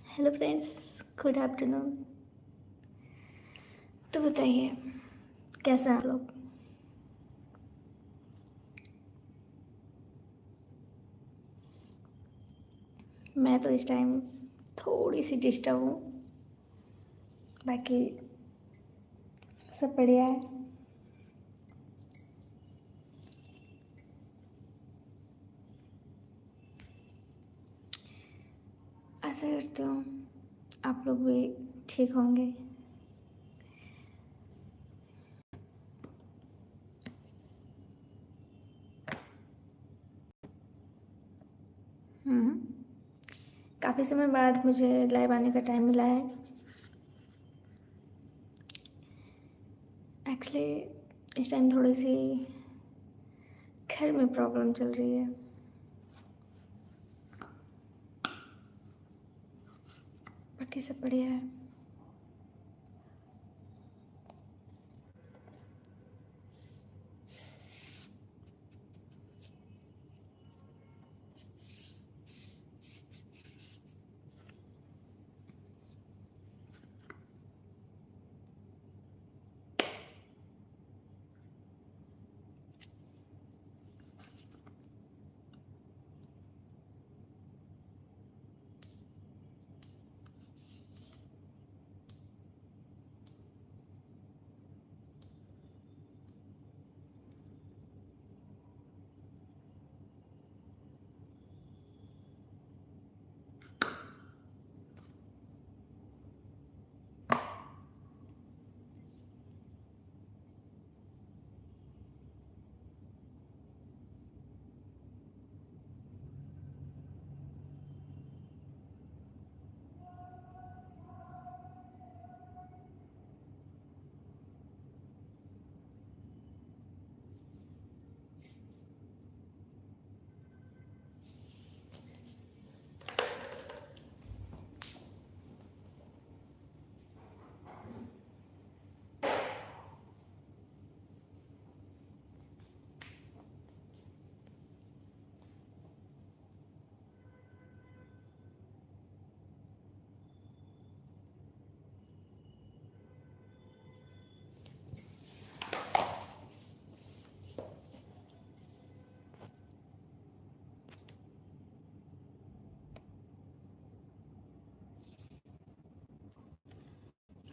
Hello friends, good afternoon. तो बताइए, कैसे हैं आप लोग? मैं तो इस टाइम थोड़ी सी डिस्टर्ब हूँ, बाकी सब बढ़िया है। आशा करती हूँ आप लोग भी ठीक होंगे। काफ़ी समय बाद मुझे लाइव आने का टाइम मिला है। एक्चुअली इस टाइम थोड़ी सी घर में प्रॉब्लम चल रही है, बाकी सब बढ़िया है।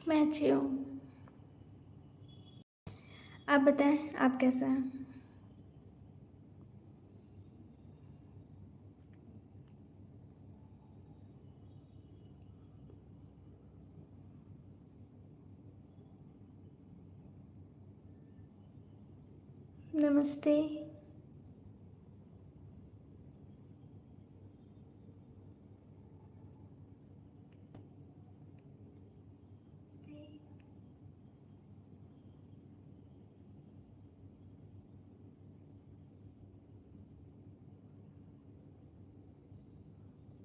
मैं अच्छी हूँ। आप बताएं, आप कैसे हैं? नमस्ते।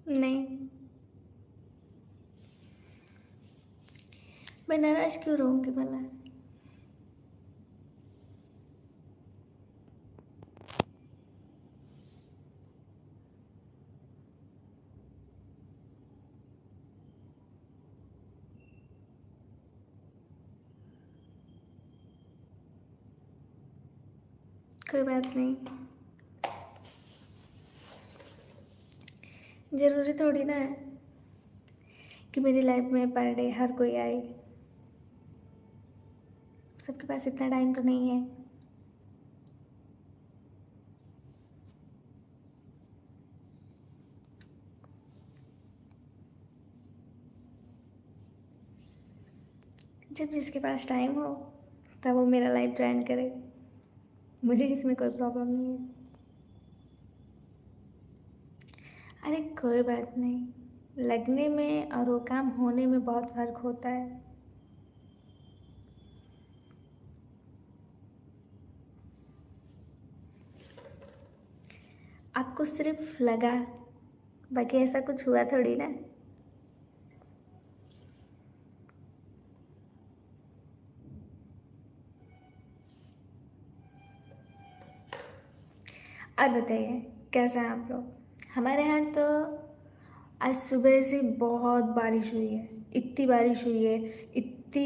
नहीं, मैं नाराज़ क्यों रहूँगी भला? कोई बात नहीं। ज़रूरी थोड़ी ना है कि मेरी लाइफ में पर डे हर कोई आए। सबके पास इतना टाइम तो नहीं है। जब जिसके पास टाइम हो तब वो मेरा लाइफ ज्वाइन करे, मुझे इसमें कोई प्रॉब्लम नहीं है। अरे कोई बात नहीं, लगने में और वो काम होने में बहुत फ़र्क होता है। आपको सिर्फ लगा, बाकी ऐसा कुछ हुआ थोड़ी ना। और बताइए, कैसे हैं आप लोग? हमारे यहाँ तो आज सुबह से बहुत बारिश हुई है, इतनी बारिश हुई है, इतनी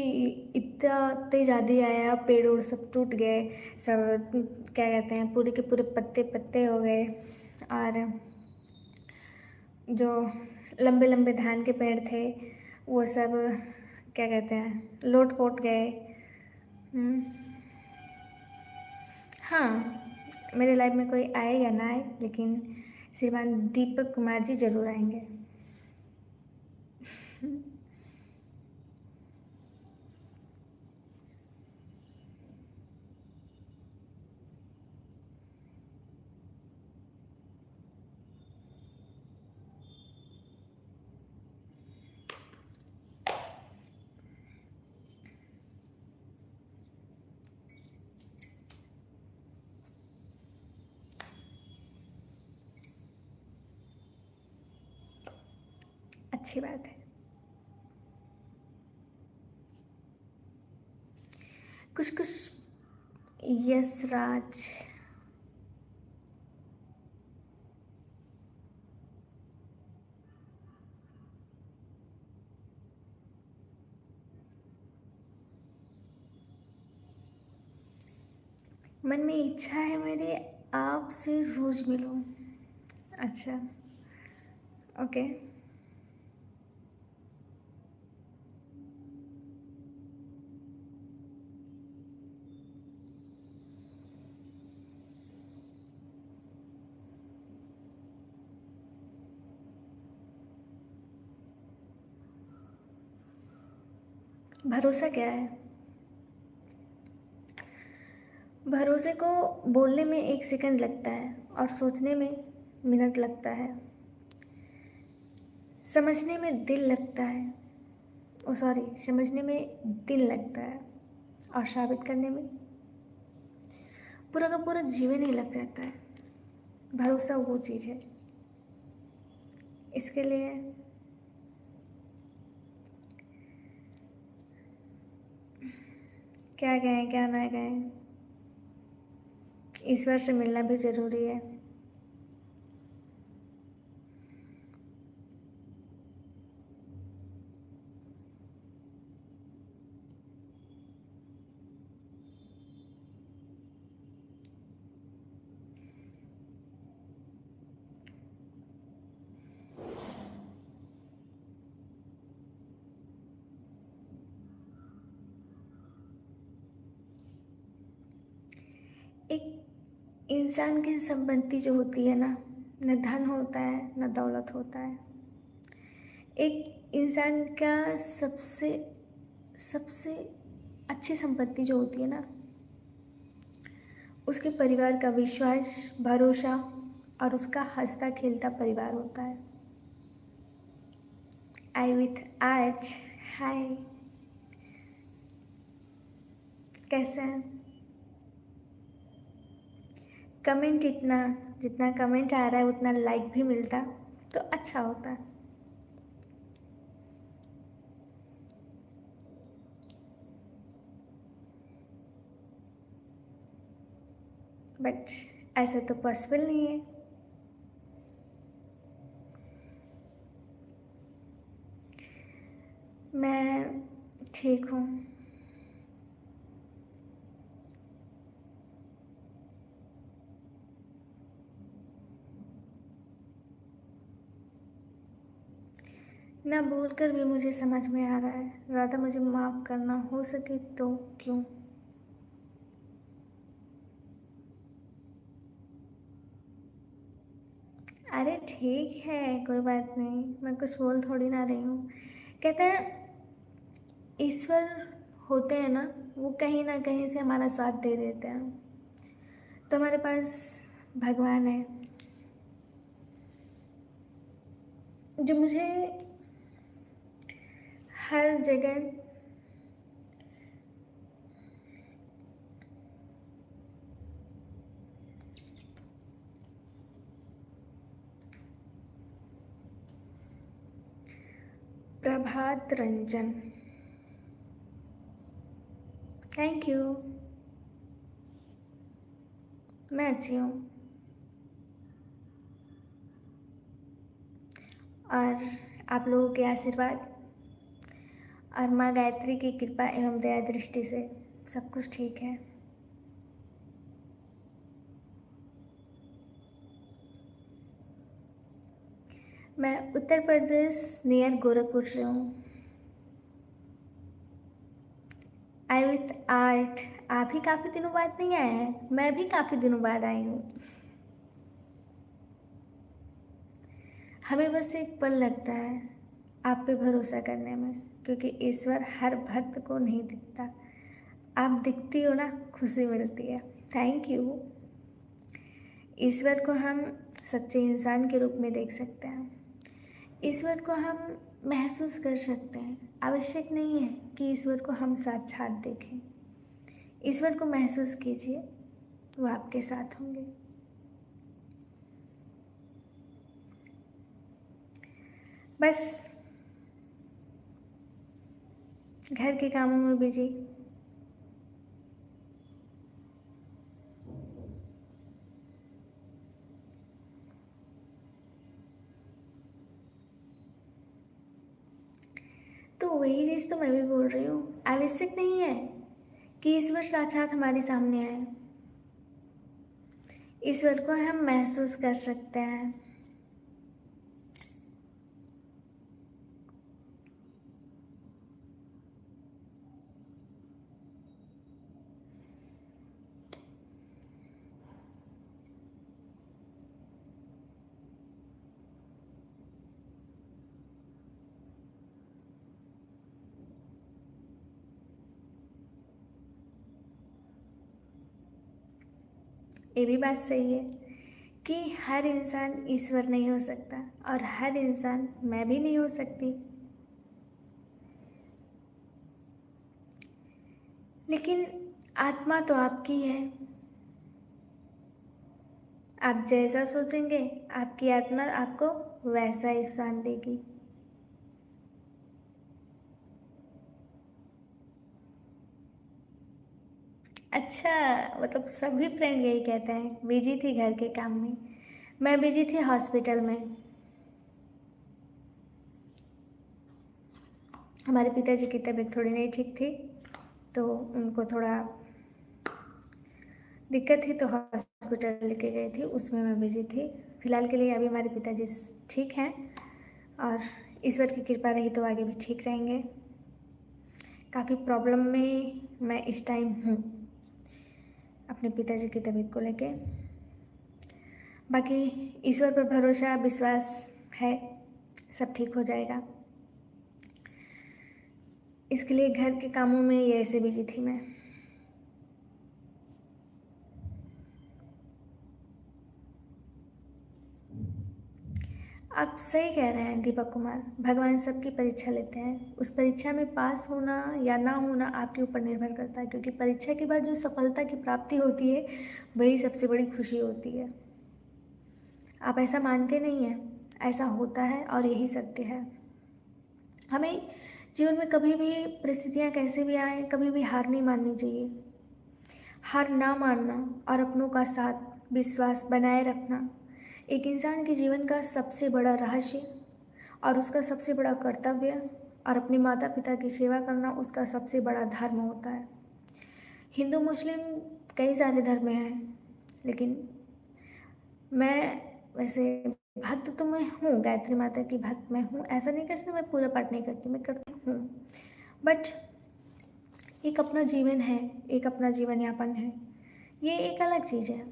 इतना तेज आंधी आया, पेड़ ओड़ सब टूट गए, सब क्या कहते हैं, पूरे के पूरे पत्ते पत्ते हो गए। और जो लंबे लंबे धान के पेड़ थे वो सब क्या कहते हैं, लोट पोट गए। हम्म, हाँ, मेरे लाइफ में कोई आए या ना आए, लेकिन श्रीमान दीपक कुमार जी ज़रूर आएंगे। अच्छी बात है। कुछ कुछ। यस राज। मन में इच्छा है मेरे, आपसे रोज मिलूं। अच्छा। ओके। भरोसा क्या है? भरोसे को बोलने में 1 सेकंड लगता है और सोचने में मिनट लगता है। समझने में दिल लगता है। ओ सॉरी, समझने में दिल लगता है और साबित करने में पूरा का पूरा जीवन ही लग जाता है। भरोसा वो चीज़ है। इसके लिए क्या कहें क्या ना कहें, ईश्वर से मिलना भी ज़रूरी है। एक इंसान की संपत्ति जो होती है ना, न धन होता है न दौलत होता है। एक इंसान का सबसे सबसे अच्छी संपत्ति जो होती है ना, उसके परिवार का विश्वास, भरोसा और उसका हंसता खेलता परिवार होता है। आई विथ आज। हाय। कैसे हैं? कमेंट इतना, जितना कमेंट आ रहा है उतना लाइक भी मिलता तो अच्छा होता। बट ऐसा तो पॉसिबल नहीं है। मैं ठीक हूँ। ना बोलकर भी मुझे समझ में आ रहा है, ज़्यादा मुझे माफ़ करना, हो सके तो क्यों। अरे ठीक है, कोई बात नहीं, मैं कुछ बोल थोड़ी ना रही हूँ। कहते हैं ईश्वर होते हैं ना, वो कहीं ना कहीं से हमारा साथ दे देते हैं। तो हमारे पास भगवान है जो मुझे हर जगह प्रभात रंजन। Thank you. मैं अच्छी हूँ। और आप लोगों के आशीर्वाद और माँ गायत्री की कृपा एवं दया दृष्टि से सब कुछ ठीक है। मैं उत्तर प्रदेश नियर गोरखपुर से हूँ। आई विथ आर्ट। आप ही काफ़ी दिनों बाद नहीं आए हैं, मैं भी काफ़ी दिनों बाद आई हूँ। हमें बस एक पल लगता है आप पे भरोसा करने में, क्योंकि ईश्वर हर भक्त को नहीं दिखता। आप दिखती हो ना, खुशी मिलती है। Thank you. ईश्वर को हम सच्चे इंसान के रूप में देख सकते हैं। ईश्वर को हम महसूस कर सकते हैं। आवश्यक नहीं है कि ईश्वर को हम साक्षात देखें। ईश्वर को महसूस कीजिए, वो आपके साथ होंगे। बस घर के कामों में बिजी। तो वही चीज़ तो मैं भी बोल रही हूँ। आवश्यक नहीं है कि ईश्वर साक्षात हमारे सामने आए। ईश्वर को हम महसूस कर सकते हैं। ये भी बात सही है कि हर इंसान ईश्वर नहीं हो सकता और हर इंसान मैं भी नहीं हो सकती। लेकिन आत्मा तो आपकी है। आप जैसा सोचेंगे आपकी आत्मा आपको वैसा एहसान देगी। अच्छा, मतलब सभी फ्रेंड यही कहते हैं, बिजी थी घर के काम में। मैं बिजी थी हॉस्पिटल में। हमारे पिताजी की तबीयत थोड़ी नहीं ठीक थी, तो उनको थोड़ा दिक्कत थी, तो हॉस्पिटल लेके गई थी, उसमें मैं बिजी थी। फिलहाल के लिए अभी हमारे पिताजी ठीक हैं और ईश्वर की कृपा रही तो आगे भी ठीक रहेंगे। काफ़ी प्रॉब्लम में मैं इस टाइम हूँ अपने पिताजी की तबीयत को लेके। बाकी ईश्वर पर भरोसा विश्वास है, सब ठीक हो जाएगा। इसके लिए घर के कामों में ये ऐसे बिजी थी मैं। आप सही कह रहे हैं दीपक कुमार। भगवान सबकी परीक्षा लेते हैं। उस परीक्षा में पास होना या ना होना आपके ऊपर निर्भर करता है, क्योंकि परीक्षा के बाद जो सफलता की प्राप्ति होती है वही सबसे बड़ी खुशी होती है। आप ऐसा मानते नहीं हैं, ऐसा होता है और यही सत्य है। हमें जीवन में कभी भी परिस्थितियाँ कैसे भी आए, कभी भी हार नहीं माननी चाहिए। हार ना मानना और अपनों का साथ विश्वास बनाए रखना एक इंसान के जीवन का सबसे बड़ा रहस्य और उसका सबसे बड़ा कर्तव्य, और अपने माता पिता की सेवा करना उसका सबसे बड़ा धर्म होता है। हिंदू मुस्लिम कई सारे धर्म हैं, लेकिन मैं वैसे भक्त तो मैं हूँ, गायत्री माता की भक्त मैं हूँ। ऐसा नहीं करती मैं पूजा पाठ नहीं करती, मैं करती हूँ, बट एक अपना जीवन है, एक अपना जीवन यापन है, ये एक अलग चीज़ है।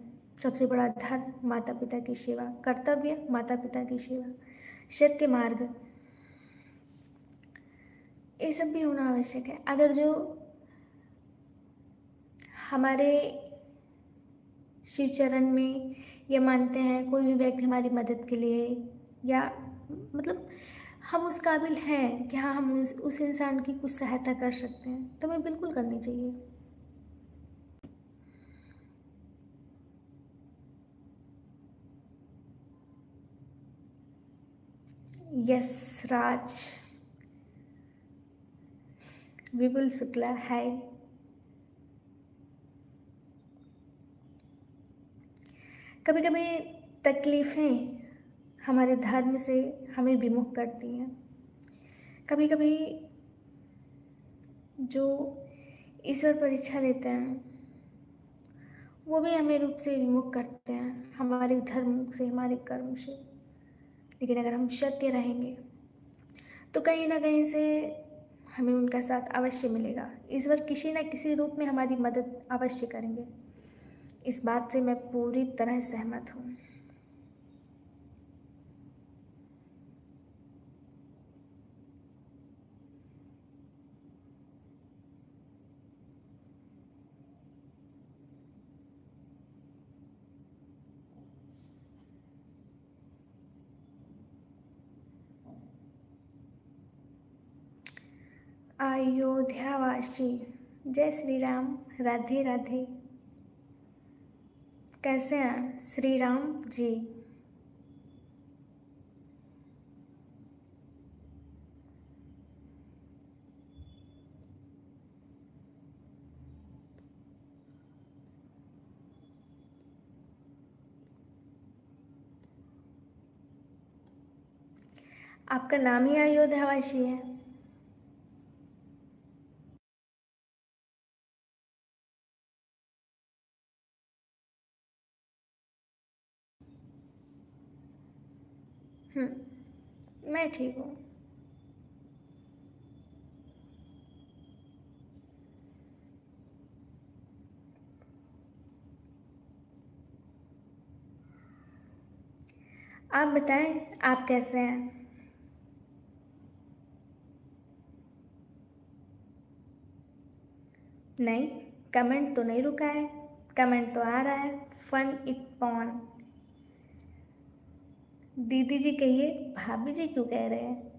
सबसे बड़ा धर्म माता पिता की सेवा, कर्तव्य माता पिता की सेवा, सत्य मार्ग, ये सब भी होना आवश्यक है। अगर जो हमारे श्री चरण में ये मानते हैं कोई भी व्यक्ति हमारी मदद के लिए, या मतलब हम उस काबिल हैं कि हाँ हम उस इंसान की कुछ सहायता कर सकते हैं, तो हमें बिल्कुल करनी चाहिए। यस राज। विपुल शुक्ला, हाय। कभी कभी तकलीफ़ें हमारे धर्म से हमें विमुख करती हैं। कभी कभी जो ईश्वर परीक्षा लेते हैं वो भी हमें रूप से विमुख करते हैं, हमारे धर्म से, हमारे कर्म से। लेकिन अगर हम सत्य रहेंगे तो कहीं ना कहीं से हमें उनका साथ अवश्य मिलेगा। ईश्वर किसी न किसी रूप में हमारी मदद अवश्य करेंगे। इस बात से मैं पूरी तरह सहमत हूँ। अयोध्यावासी, जय श्री राम, राधे राधे। कैसे हैं श्री राम जी? आपका नाम ही अयोध्यावासी है। मैं ठीक हूँ। आप बताएं, आप कैसे हैं? नहीं, कमेंट तो नहीं रुका है, कमेंट तो आ रहा है। फन इट पॉन। दीदी जी कहिए, भाभी जी क्यों कह रहे हैं?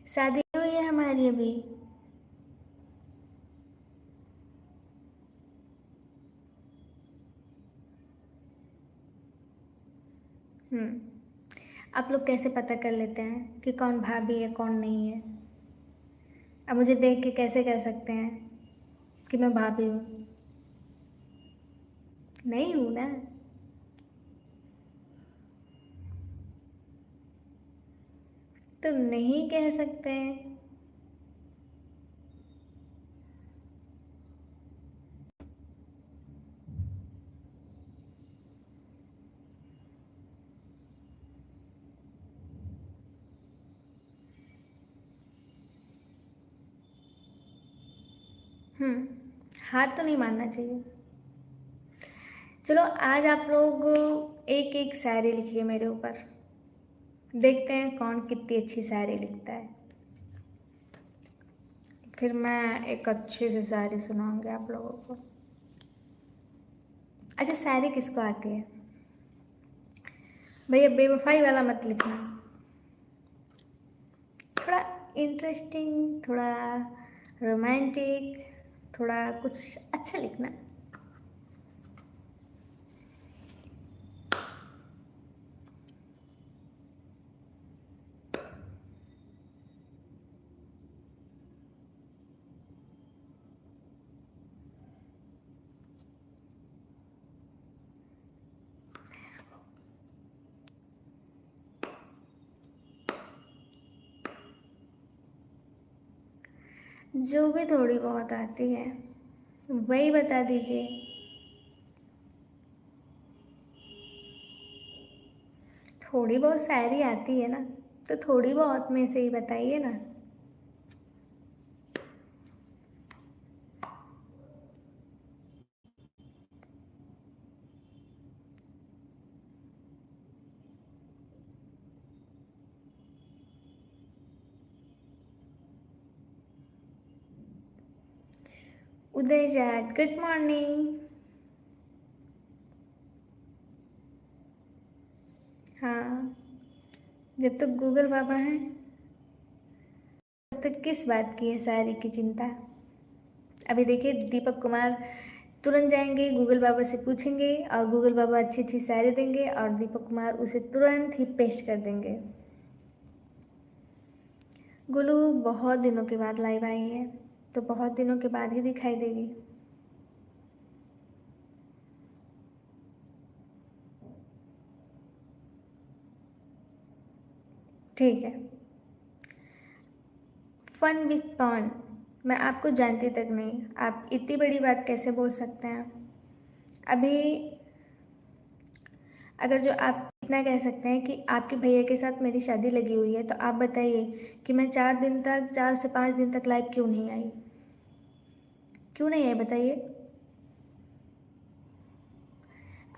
शादी हुई है हमारी अभी। आप लोग कैसे पता कर लेते हैं कि कौन भाभी है कौन नहीं है? अब मुझे देख के कैसे कह सकते हैं कि मैं भाभी हूँ? नहीं हूँ ना। तो नहीं कह सकते हैं। हार तो नहीं मानना चाहिए। चलो आज आप लोग एक एक शायरी लिखिए मेरे ऊपर। देखते हैं कौन कितनी अच्छी शायरी लिखता है। फिर मैं एक अच्छे से शायरी सुनाऊंगी आप लोगों को। अच्छा, शायरी किसको आती है? भैया बेवफाई वाला मत लिखना। थोड़ा इंटरेस्टिंग, थोड़ा रोमांटिक, थोड़ा कुछ अच्छा लिखना। जो भी थोड़ी बहुत आती है वही बता दीजिए। थोड़ी बहुत शायरी आती है ना, तो थोड़ी बहुत में से ही बताइए ना। उदय जाट, गुड मॉर्निंग। हाँ, जब तक गूगल बाबा हैं तब तक किस बात की है शायरी की चिंता। अभी देखिए दीपक कुमार तुरंत जाएंगे गूगल बाबा से पूछेंगे और गूगल बाबा अच्छी अच्छी शायरी देंगे और दीपक कुमार उसे तुरंत ही पेस्ट कर देंगे। गुलू बहुत दिनों के बाद लाइव आई है तो बहुत दिनों के बाद ही दिखाई देगी। ठीक है। फन विथ पवन, मैं आपको जानती तक नहीं, आप इतनी बड़ी बात कैसे बोल सकते हैं। अभी अगर जो आप इतना कह सकते हैं कि आपके भैया के साथ मेरी शादी लगी हुई है तो आप बताइए कि मैं 4 दिन तक 4 से 5 दिन तक लाइव क्यों नहीं आई, क्यों नहीं आई बताइए।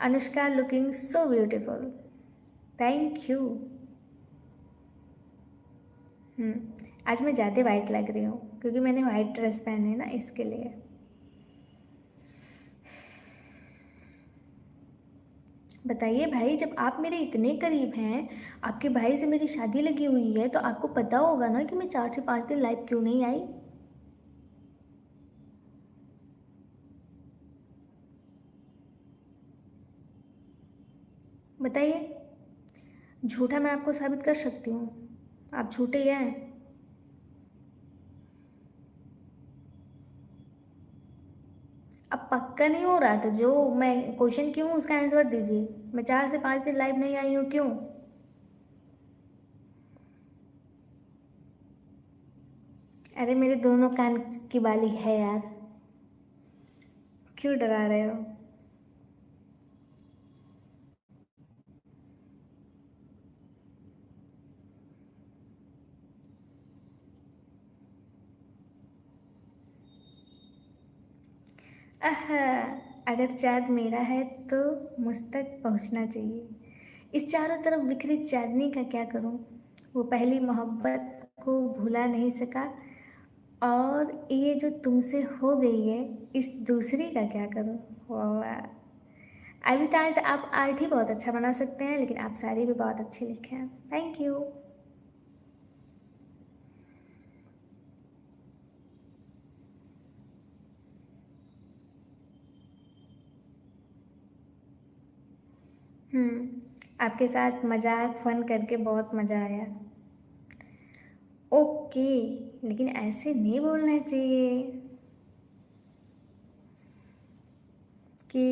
Anushka looking so beautiful, thank you. आज मैं ज़्यादा वाइट लग रही हूँ क्योंकि मैंने वाइट ड्रेस पहने है ना, इसके लिए। बताइए भाई, जब आप मेरे इतने करीब हैं, आपके भाई से मेरी शादी लगी हुई है तो आपको पता होगा ना कि मैं 4 से 5 दिन लाइव क्यों नहीं आई। बताइए, झूठा मैं आपको साबित कर सकती हूँ, आप झूठे हैं। अब पक्का नहीं हो रहा था जो मैं क्वेश्चन क्यों, उसका आंसर दीजिए। मैं 4 से 5 दिन लाइव नहीं आई हूँ, क्यों। अरे मेरे दोनों कान की बाली है यार, क्यों डरा रहे हो। आह, अगर चाँद मेरा है तो मुझ तक पहुँचना चाहिए। इस चारों तरफ बिखरी चांदनी का क्या करूँ, वो पहली मोहब्बत को भुला नहीं सका, और ये जो तुमसे हो गई है इस दूसरी का क्या करूँ। वाह, आई भी थॉट आप आर्ट ही बहुत अच्छा बना सकते हैं, लेकिन आप शायरी भी बहुत अच्छी लिखे हैं, थैंक यू। आपके साथ मजाक फन करके बहुत मज़ा आया। ओके, लेकिन ऐसे नहीं बोलना चाहिए कि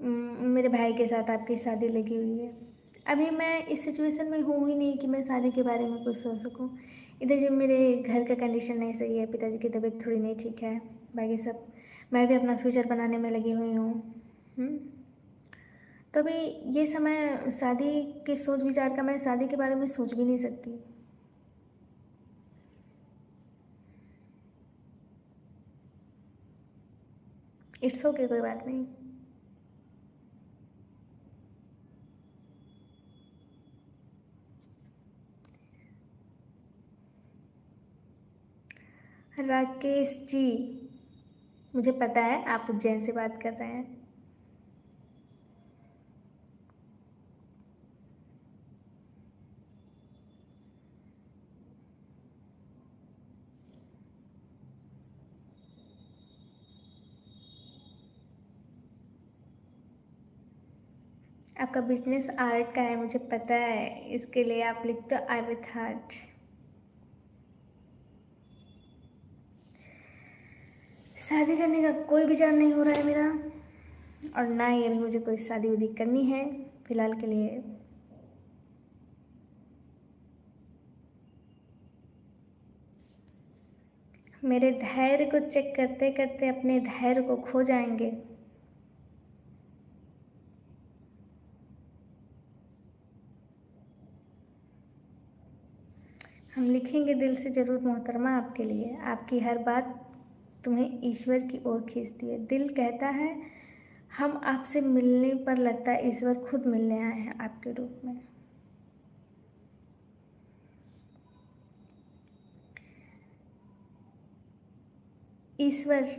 मेरे भाई के साथ आपकी शादी लगी हुई है। अभी मैं इस सिचुएशन में हूँ ही नहीं कि मैं शादी के बारे में कुछ सोच सकूँ। इधर जब मेरे घर का कंडीशन नहीं सही है, पिताजी की तबीयत थोड़ी नहीं ठीक है, बाकी सब मैं भी अपना फ्यूचर बनाने में लगी हुई हूँ। तो अभी ये समय शादी के सोच विचार का, मैं शादी के बारे में सोच भी नहीं सकती। इट्स ओके, कोई बात नहीं। राकेश जी, मुझे पता है आप उज्जैन से बात कर रहे हैं। आपका बिजनेस आर्ट का है, मुझे पता है, इसके लिए आप लिखते हो आई विथ हार्ट। शादी करने का कोई विचार नहीं हो रहा है मेरा, और ना ही अभी मुझे कोई शादी उदी करनी है फिलहाल के लिए। मेरे धैर्य को चेक करते करते अपने धैर्य को खो जाएंगे। हम लिखेंगे दिल से ज़रूर मोहतरमा आपके लिए, आपकी हर बात तुम्हें ईश्वर की ओर खींचती है। दिल कहता है हम आपसे मिलने पर लगता है ईश्वर खुद मिलने आए हैं आपके रूप में। ईश्वर,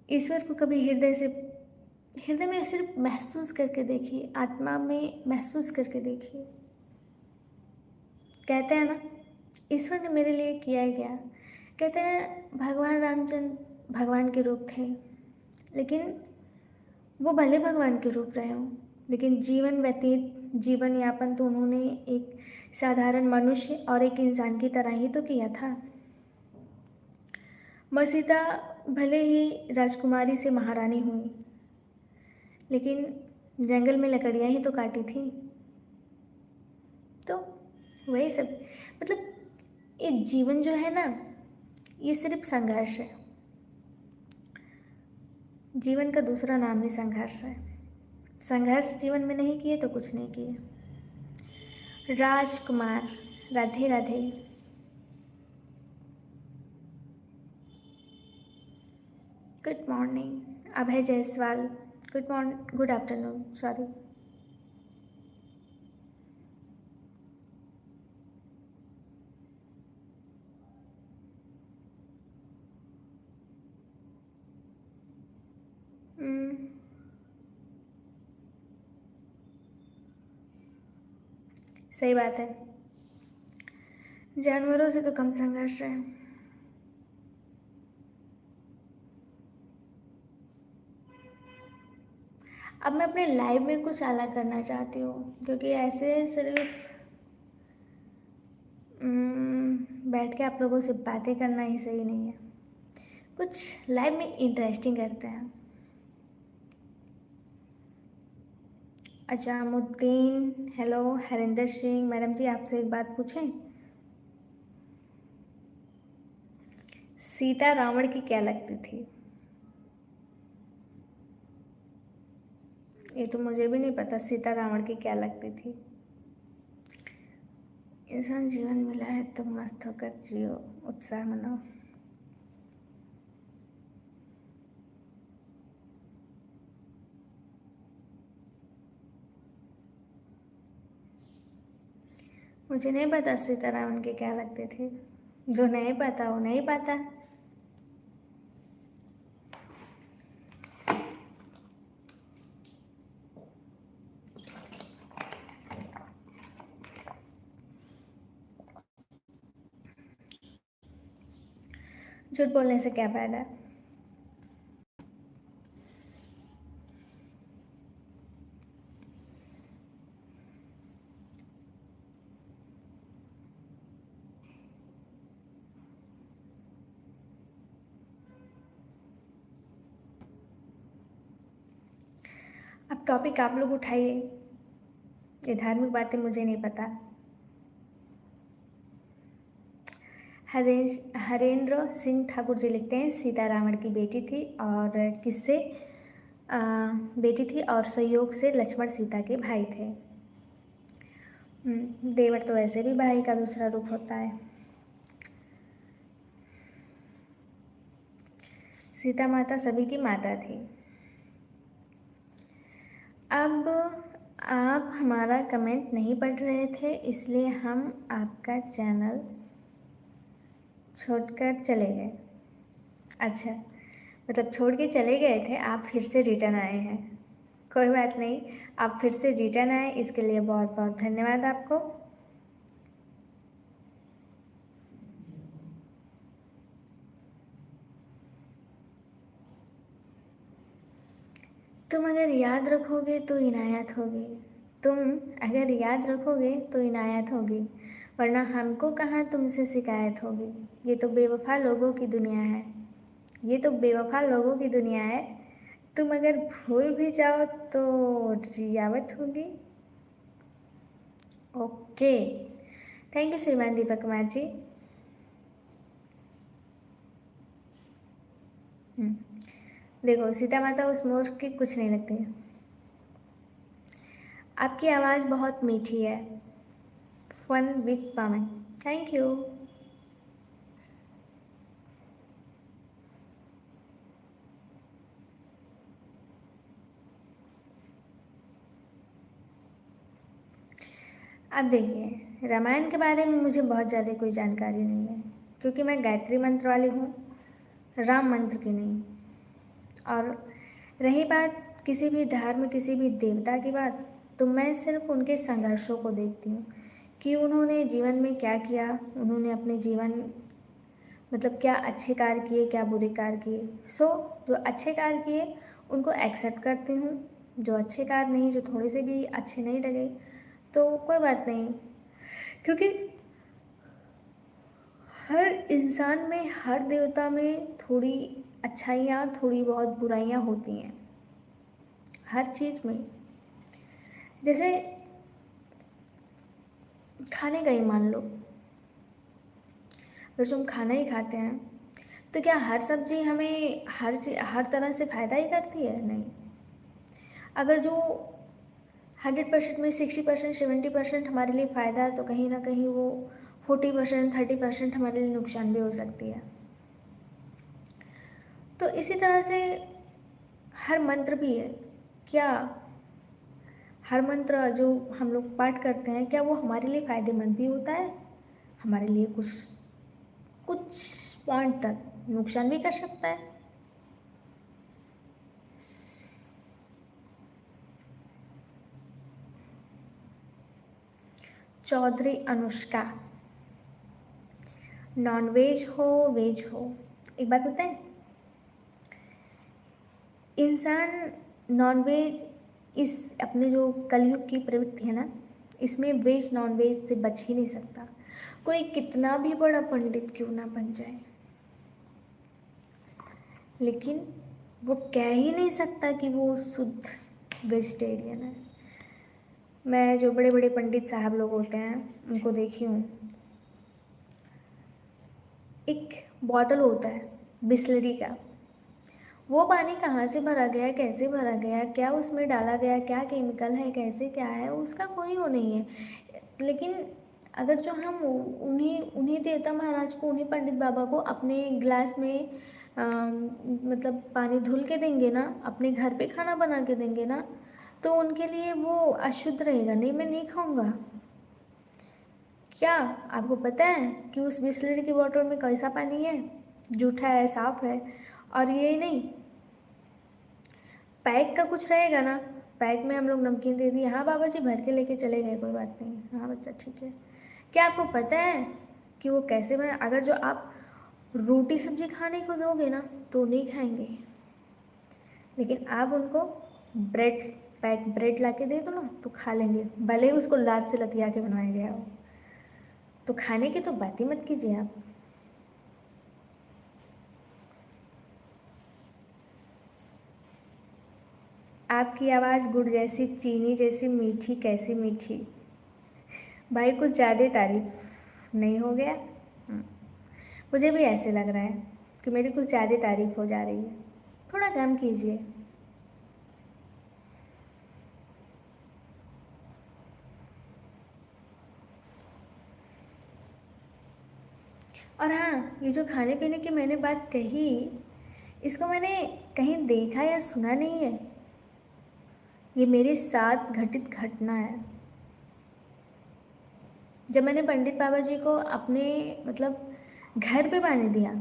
ईश्वर को कभी हृदय में सिर्फ महसूस करके देखिए, आत्मा में महसूस करके देखिए। कहते हैं ना, ईश्वर ने मेरे लिए किया ही क्या। कहते हैं भगवान रामचंद्र भगवान के रूप थे, लेकिन वो भले भगवान के रूप रहे हों, लेकिन जीवन यापन तो उन्होंने एक साधारण मनुष्य और एक इंसान की तरह ही तो किया था। माँ सीता भले ही राजकुमारी से महारानी हुई, लेकिन जंगल में लकड़ियाँ ही तो काटी थी। तो वही सब, मतलब ये जीवन जो है ना, ये सिर्फ संघर्ष है। जीवन का दूसरा नाम ही संघर्ष है। संघर्ष जीवन में नहीं किए तो कुछ नहीं किए। Rajkumar, Radhe Radhe. Good morning Abhay Jaiswal. Good afternoon, sorry. सही बात है, जानवरों से तो कम संघर्ष है। अब मैं अपने लाइफ में कुछ अलग करना चाहती हूँ, क्योंकि ऐसे सिर्फ बैठ के आप लोगों से बातें करना ही सही नहीं है। कुछ लाइफ में इंटरेस्टिंग करते हैं। अजामुद्दीन, हेलो। हरिंदर सिंह, मैडम जी आपसे एक बात पूछें? सीता रावण की क्या लगती थी? ये तो मुझे भी नहीं पता सीता रावण की क्या लगती थी। इंसान जीवन मिला है तो मस्त होकर जियो, उत्साह मनाओ। मुझे नहीं पता सीता रावण के क्या लगते थे। जो नहीं पता वो नहीं पता। झूठ बोलने से क्या फायदा। अब टॉपिक आप लोग उठाइए। ये धार्मिक बातें मुझे नहीं पता। हरेंद्र सिंह ठाकुर जी लिखते हैं सीता रावण की बेटी थी और किससे बेटी थी और संयोग से लक्ष्मण सीता के भाई थे। देवर तो वैसे भी भाई का दूसरा रूप होता है। सीता माता सभी की माता थी। अब आप हमारा कमेंट नहीं पढ़ रहे थे, इसलिए हम आपका चैनल छोड़कर चले गए। अच्छा, मतलब छोड़ के चले गए थे, आप फिर से रिटर्न आए हैं। कोई बात नहीं, आप फिर से रिटर्न आए, इसके लिए बहुत बहुत धन्यवाद आपको। तुम अगर याद रखोगे तो इनायत होगी। तुम अगर याद रखोगे तो इनायत होगी, वरना हमको कहाँ तुमसे शिकायत होगी। ये तो बेवफा लोगों की दुनिया है। ये तो बेवफा लोगों की दुनिया है। तुम अगर भूल भी जाओ तो रियावत होगी। ओके, थैंक यू श्रीमान दीपक कुमार जी। देखो, सीता माता उस मोर की कुछ नहीं लगती। आपकी आवाज़ बहुत मीठी है। फन विथ पावन, थैंक यू। अब देखिए, रामायण के बारे में मुझे बहुत ज़्यादा कोई जानकारी नहीं है, क्योंकि मैं गायत्री मंत्र वाली हूँ, राम मंत्र की नहीं। और रही बात किसी भी देवता की बात, तो मैं सिर्फ उनके संघर्षों को देखती हूँ कि उन्होंने जीवन में क्या किया, उन्होंने अपने जीवन मतलब क्या अच्छे कार्य किए, क्या बुरे कार्य किए। सो जो अच्छे कार्य किए उनको एक्सेप्ट करती हूँ, जो अच्छे कार्य नहीं, जो थोड़े से भी अच्छे नहीं लगे तो कोई बात नहीं, क्योंकि हर इंसान में, हर देवता में थोड़ी अच्छाइयाँ, थोड़ी बहुत बुराइयाँ होती हैं, हर चीज़ में। जैसे खाने का ही मान लो, अगर जो हम खाना ही खाते हैं तो क्या हर सब्जी हमें हर तरह से फ़ायदा ही करती है? नहीं। अगर जो 100% में 60%, 70% हमारे लिए फ़ायदा है तो कहीं ना कहीं वो 40%, 30% हमारे लिए नुकसान भी हो सकती है। तो इसी तरह से हर मंत्र भी है। क्या हर मंत्र जो हम लोग पाठ करते हैं, क्या वो हमारे लिए फ़ायदेमंद भी होता है? हमारे लिए कुछ कुछ पॉइंट तक नुकसान भी कर सकता है। चौधरी अनुष्का, नॉन वेज हो वेज हो, एक बात बताएं, इंसान नॉन वेज, इस अपने जो कलयुग की प्रवृत्ति है ना, इसमें वेज नॉन वेज से बच ही नहीं सकता। कोई कितना भी बड़ा पंडित क्यों ना बन जाए, लेकिन वो कह ही नहीं सकता कि वो शुद्ध वेजिटेरियन है। मैं जो बड़े बड़े पंडित साहब लोग होते हैं उनको देखी हूँ, एक बॉटल होता है बिस्लरी का, वो पानी कहाँ से भरा गया, कैसे भरा गया, क्या उसमें डाला गया, क्या केमिकल है, कैसे क्या है, उसका कोई वो नहीं है। लेकिन अगर जो हम उन्हीं उन्हीं देवता महाराज को, उन्हीं पंडित बाबा को अपने गिलास में मतलब पानी धुल के देंगे ना, अपने घर पे खाना बना के देंगे ना, तो उनके लिए वो अशुद्ध रहेगा। नहीं, मैं नहीं खाऊंगा। क्या आपको पता है कि उस बिस्लरी की बोतल में कैसा पानी है? जूठा है, साफ है। और ये नहीं, पैक का कुछ रहेगा ना, पैक में हम लोग नमकीन दे दिए, हाँ बाबा जी भर के लेके चले गए, कोई बात नहीं, हाँ बच्चा ठीक है। क्या आपको पता है कि वो कैसे बना? अगर जो आप रोटी सब्जी खाने को दोगे ना तो नहीं खाएंगे, लेकिन आप उनको ब्रेड, पैक ब्रेड ला के दे दो ना तो खा लेंगे, भले ही उसको लाद से लतिया के बनाया गया हो। तो खाने की तो बात ही मत कीजिए आप। आपकी आवाज़ गुड़ जैसी, चीनी जैसी मीठी, कैसी मीठी। भाई कुछ ज़्यादा तारीफ नहीं हो गया? मुझे भी ऐसे लग रहा है कि मेरी कुछ ज़्यादा तारीफ हो जा रही है, थोड़ा कम कीजिए। और हाँ, ये जो खाने पीने की मैंने बात कही, इसको मैंने कहीं देखा या सुना नहीं है, ये मेरे साथ घटित घटना है। जब मैंने पंडित बाबा जी को अपने मतलब घर पे पानी दिया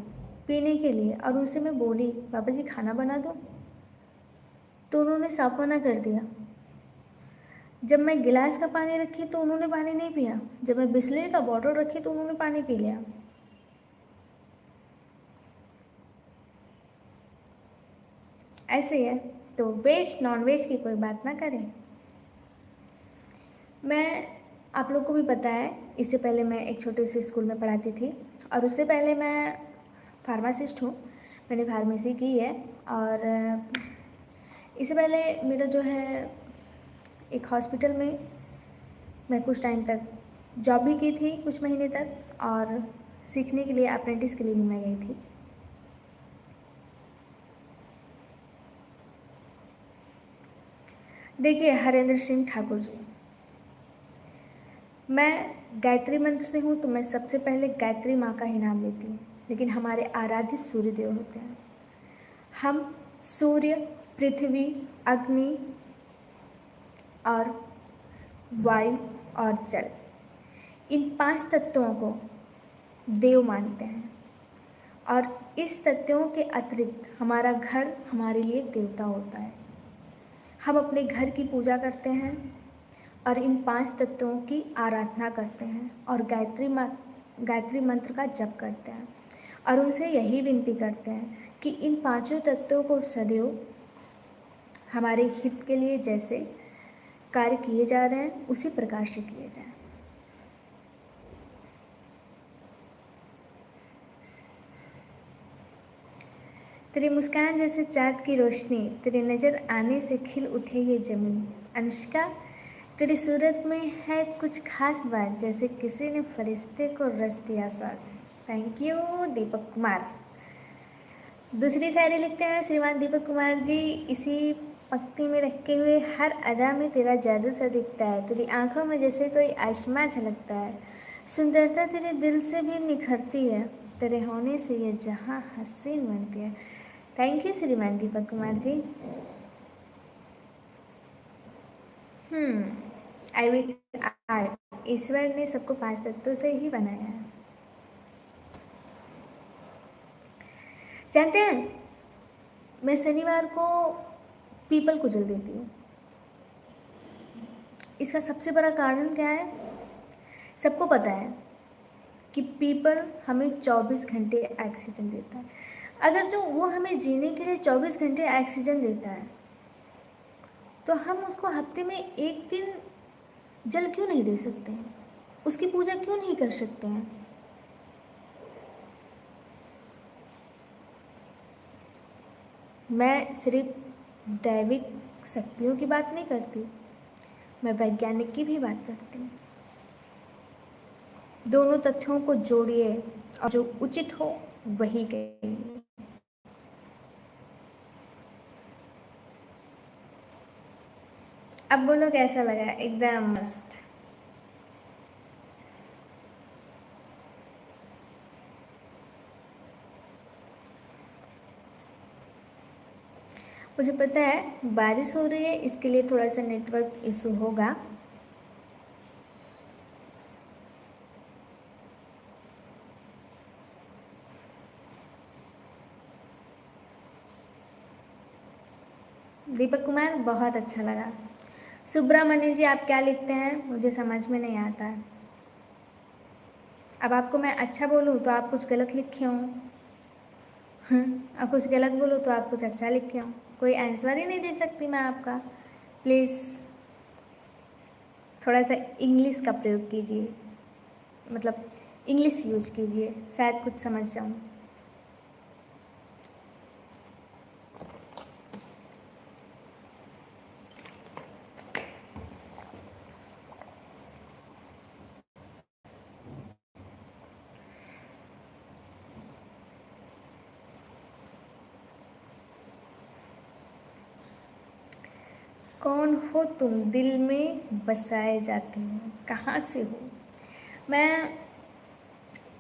पीने के लिए, और उनसे मैं बोली बाबा जी खाना बना दो, तो उन्होंने साफ मना कर दिया। जब मैं गिलास का पानी रखी तो उन्होंने पानी नहीं पिया, जब मैं बिस्लरी का बॉटल रखी तो उन्होंने पानी पी लिया। ऐसे ही है। तो वेज नॉन वेज की कोई बात ना करें। मैं, आप लोग को भी पता है, इससे पहले मैं एक छोटे से स्कूल में पढ़ाती थी, और उससे पहले मैं फार्मासिस्ट हूँ, मैंने फार्मेसी की है। और इससे पहले मेरा जो है एक हॉस्पिटल में मैं कुछ टाइम तक जॉब भी की थी, कुछ महीने तक, और सीखने के लिए, अप्रेंटिस के लिए भी मैं गई थी। देखिए हरेंद्र सिंह ठाकुर जी, मैं गायत्री मंत्र से हूँ तो मैं सबसे पहले गायत्री माँ का ही नाम लेती हूँ, लेकिन हमारे आराध्य सूर्य देव होते हैं। हम सूर्य, पृथ्वी, अग्नि और वायु और जल, इन 5 तत्वों को देव मानते हैं। और इस तत्वों के अतिरिक्त हमारा घर हमारे लिए देवता होता है। हम अपने घर की पूजा करते हैं, और इन 5 तत्वों की आराधना करते हैं और गायत्री मंत्र का जप करते हैं और उनसे यही विनती करते हैं कि इन 5 तत्वों को सदैव हमारे हित के लिए जैसे कार्य किए जा रहे हैं उसी प्रकार से किए जाएं। तेरी मुस्कान जैसे चाँद की रोशनी, तेरी नज़र आने से खिल उठे ये ज़मीन। अनुष्का, तेरी सूरत में है कुछ खास बात, जैसे किसी ने फरिश्ते को रच दिया साथ। Thank you Deepak Kumar. दूसरी शायरी लिखते हैं श्रीमान दीपक कुमार जी। इसी पंक्ति में रखे हुए हर अदा में तेरा जादू सा दिखता है, तेरी आंखों में जैसे कोई आसमां झलकता है, सुंदरता तेरे दिल से भी निखरती है, तेरे होने से ये जहां हसीन बनती है। थैंक यू श्रीमान Deepak Kumar ji. I will art, ईश्वर ने सबको 5 तत्वों से ही बनाया है। जानते हैं, मैं शनिवार को पीपल को जल देती हूँ। इसका सबसे बड़ा कारण क्या है? सबको पता है कि पीपल हमें 24 घंटे ऑक्सीजन देता है। अगर जो वो हमें जीने के लिए 24 घंटे ऑक्सीजन देता है तो हम उसको हफ्ते में एक दिन जल क्यों नहीं दे सकते हैं? उसकी पूजा क्यों नहीं कर सकते हैं? मैं सिर्फ दैविक शक्तियों की बात नहीं करती, मैं वैज्ञानिक की भी बात करती हूँ। दोनों तथ्यों को जोड़िए और जो उचित हो वही कहिए। अब बोलो कैसा लगा? एकदम मस्त। मुझे पता है बारिश हो रही है, इसके लिए थोड़ा सा नेटवर्क इशू होगा। दीपक कुमार, बहुत अच्छा लगा। सुब्रमण्य जी, आप क्या लिखते हैं मुझे समझ में नहीं आता है। अब आपको मैं अच्छा बोलूँ तो आप कुछ गलत लिखे हों, अब कुछ गलत बोलूँ तो आप कुछ अच्छा लिखे हों। कोई आंसर ही नहीं दे सकती मैं आपका। प्लीज़ थोड़ा सा इंग्लिश का प्रयोग कीजिए, मतलब इंग्लिश यूज कीजिए, शायद कुछ समझ जाऊँ। कौन हो तुम, दिल में बसाए जाते हो, कहाँ से हो? मैं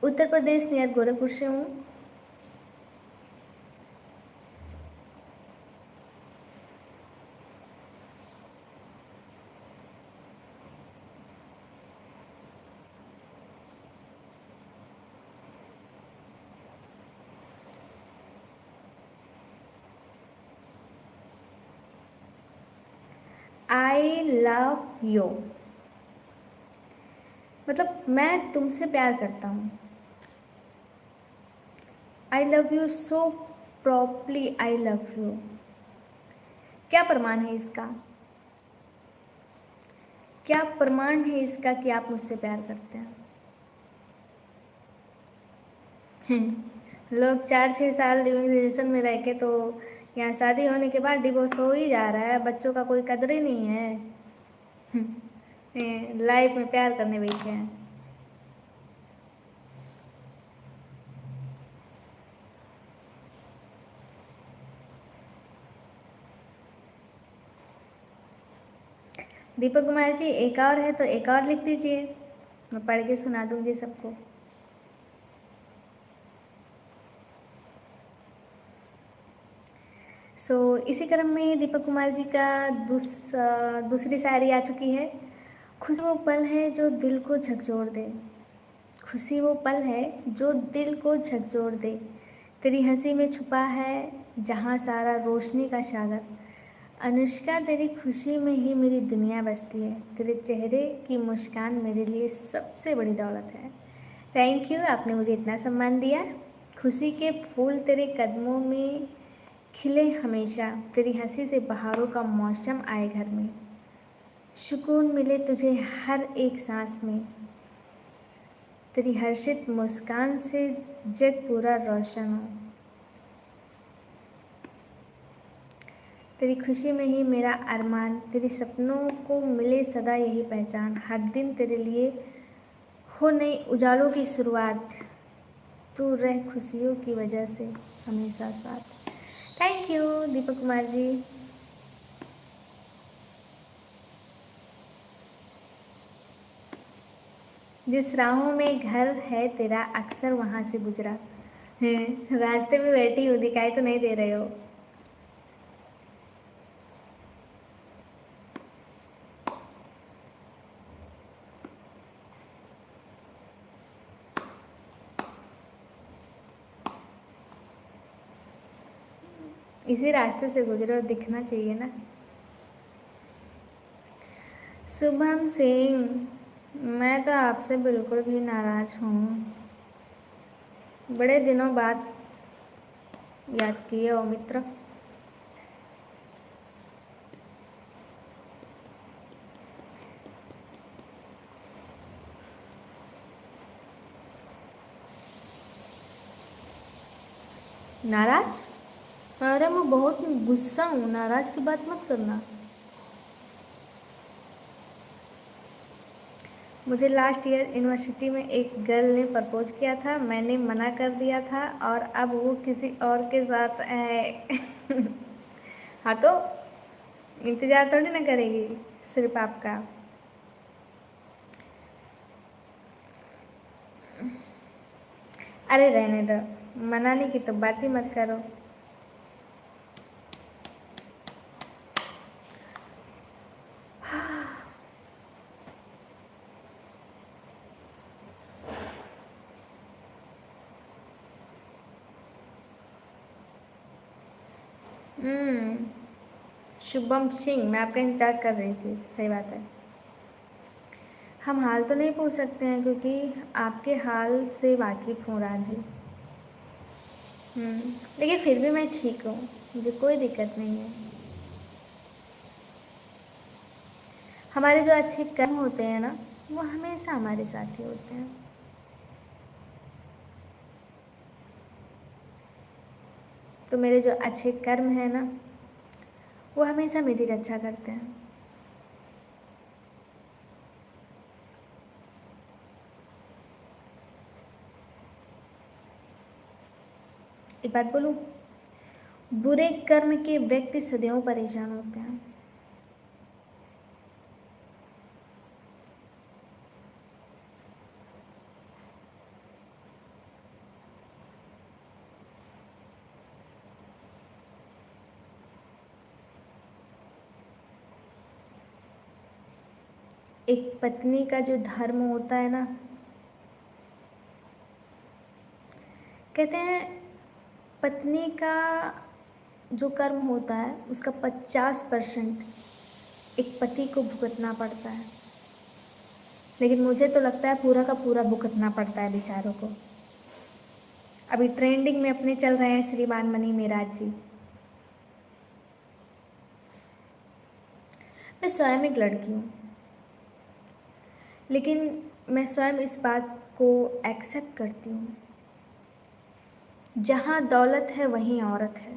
उत्तर प्रदेश नियर गोरखपुर से हूँ। आई लव यू मतलब मैं तुमसे प्यार करता हूँ। I love you so properly, I love you. क्या प्रमाण है इसका? क्या प्रमाण है इसका कि आप मुझसे प्यार करते हैं? लोग 4-6 साल लिविंग रिलेशन में रह के तो यहाँ शादी होने के बाद डिवोर्स हो ही जा रहा है। बच्चों का कोई कदर ही नहीं है। लाइफ में प्यार करने बैठे हैं। दीपक कुमार जी, एक और है तो एक और लिख दीजिए, मैं पढ़ के सुना दूंगी सबको। इसी क्रम में दीपक कुमार जी का दूसरी शायरी आ चुकी है। खुशी वो पल है जो दिल को झकझोर दे, खुशी वो पल है जो दिल को झकझोर दे, तेरी हंसी में छुपा है जहाँ सारा रोशनी का सागर, अनुष्का, तेरी खुशी में ही मेरी दुनिया बसती है। तेरे चेहरे की मुस्कान मेरे लिए सबसे बड़ी दौलत है। थैंक यू, आपने मुझे इतना सम्मान दिया। खुशी के फूल तेरे कदमों में खिले हमेशा। तेरी हंसी से बहारों का मौसम आए घर में। सुकून मिले तुझे हर एक सांस में। तेरी हर्षित मुस्कान से जग पूरा रोशन हो। तेरी खुशी में ही मेरा अरमान। तेरे सपनों को मिले सदा यही पहचान। हर दिन तेरे लिए हो नई उजालों की शुरुआत। तू रह खुशियों की वजह से हमेशा साथ। Thank you Deepak Kumar ji. जिस राहों में घर है तेरा अक्सर वहाँ से गुजरा है। रास्ते में बैठी हूँ, दिखाई तो नहीं दे रहे हो। इसी रास्ते से गुजरो, दिखना चाहिए ना। शुभम सिंह, मैं तो आपसे बिल्कुल भी नाराज़ हूँ। बड़े दिनों बाद याद किए हो मित्र। नाराज? अरे मैं बहुत गुस्सा हूँ, नाराज की बात मत करना। मुझे लास्ट ईयर यूनिवर्सिटी में एक गर्ल ने प्रपोज किया था, मैंने मना कर दिया था और अब वो किसी और के साथ है। हाँ तो इंतज़ार थोड़ी ना करेगी सिर्फ आपका। अरे रहने दो, मनाने की तो बात ही मत करो। शुभम सिंह, मैं आपका इंतजार कर रही थी। सही बात है। हम हाल तो नहीं पूछ सकते हैं क्योंकि आपके हाल से वाकिफ़ हूँ राधे। लेकिन फिर भी मैं ठीक हूँ, मुझे कोई दिक्कत नहीं है। हमारे जो अच्छे कर्म होते हैं ना, वो हमेशा हमारे साथ ही होते हैं। तो मेरे जो अच्छे कर्म हैं ना, वो हमेशा मेरी रक्षा करते हैं। एक बात बोलूँ, बुरे कर्म के व्यक्ति सदैव परेशान होते हैं। एक पत्नी का जो धर्म होता है ना, कहते हैं पत्नी का जो कर्म होता है उसका 50% एक पति को भुगतना पड़ता है। लेकिन मुझे तो लगता है पूरा का पूरा भुगतना पड़ता है बेचारों को। अभी ट्रेंडिंग में अपने चल रहे हैं श्रीमान मनी मेराज जी। मैं स्वयं एक लड़की हूँ, लेकिन मैं स्वयं इस बात को एक्सेप्ट करती हूँ, जहाँ दौलत है वहीं औरत है।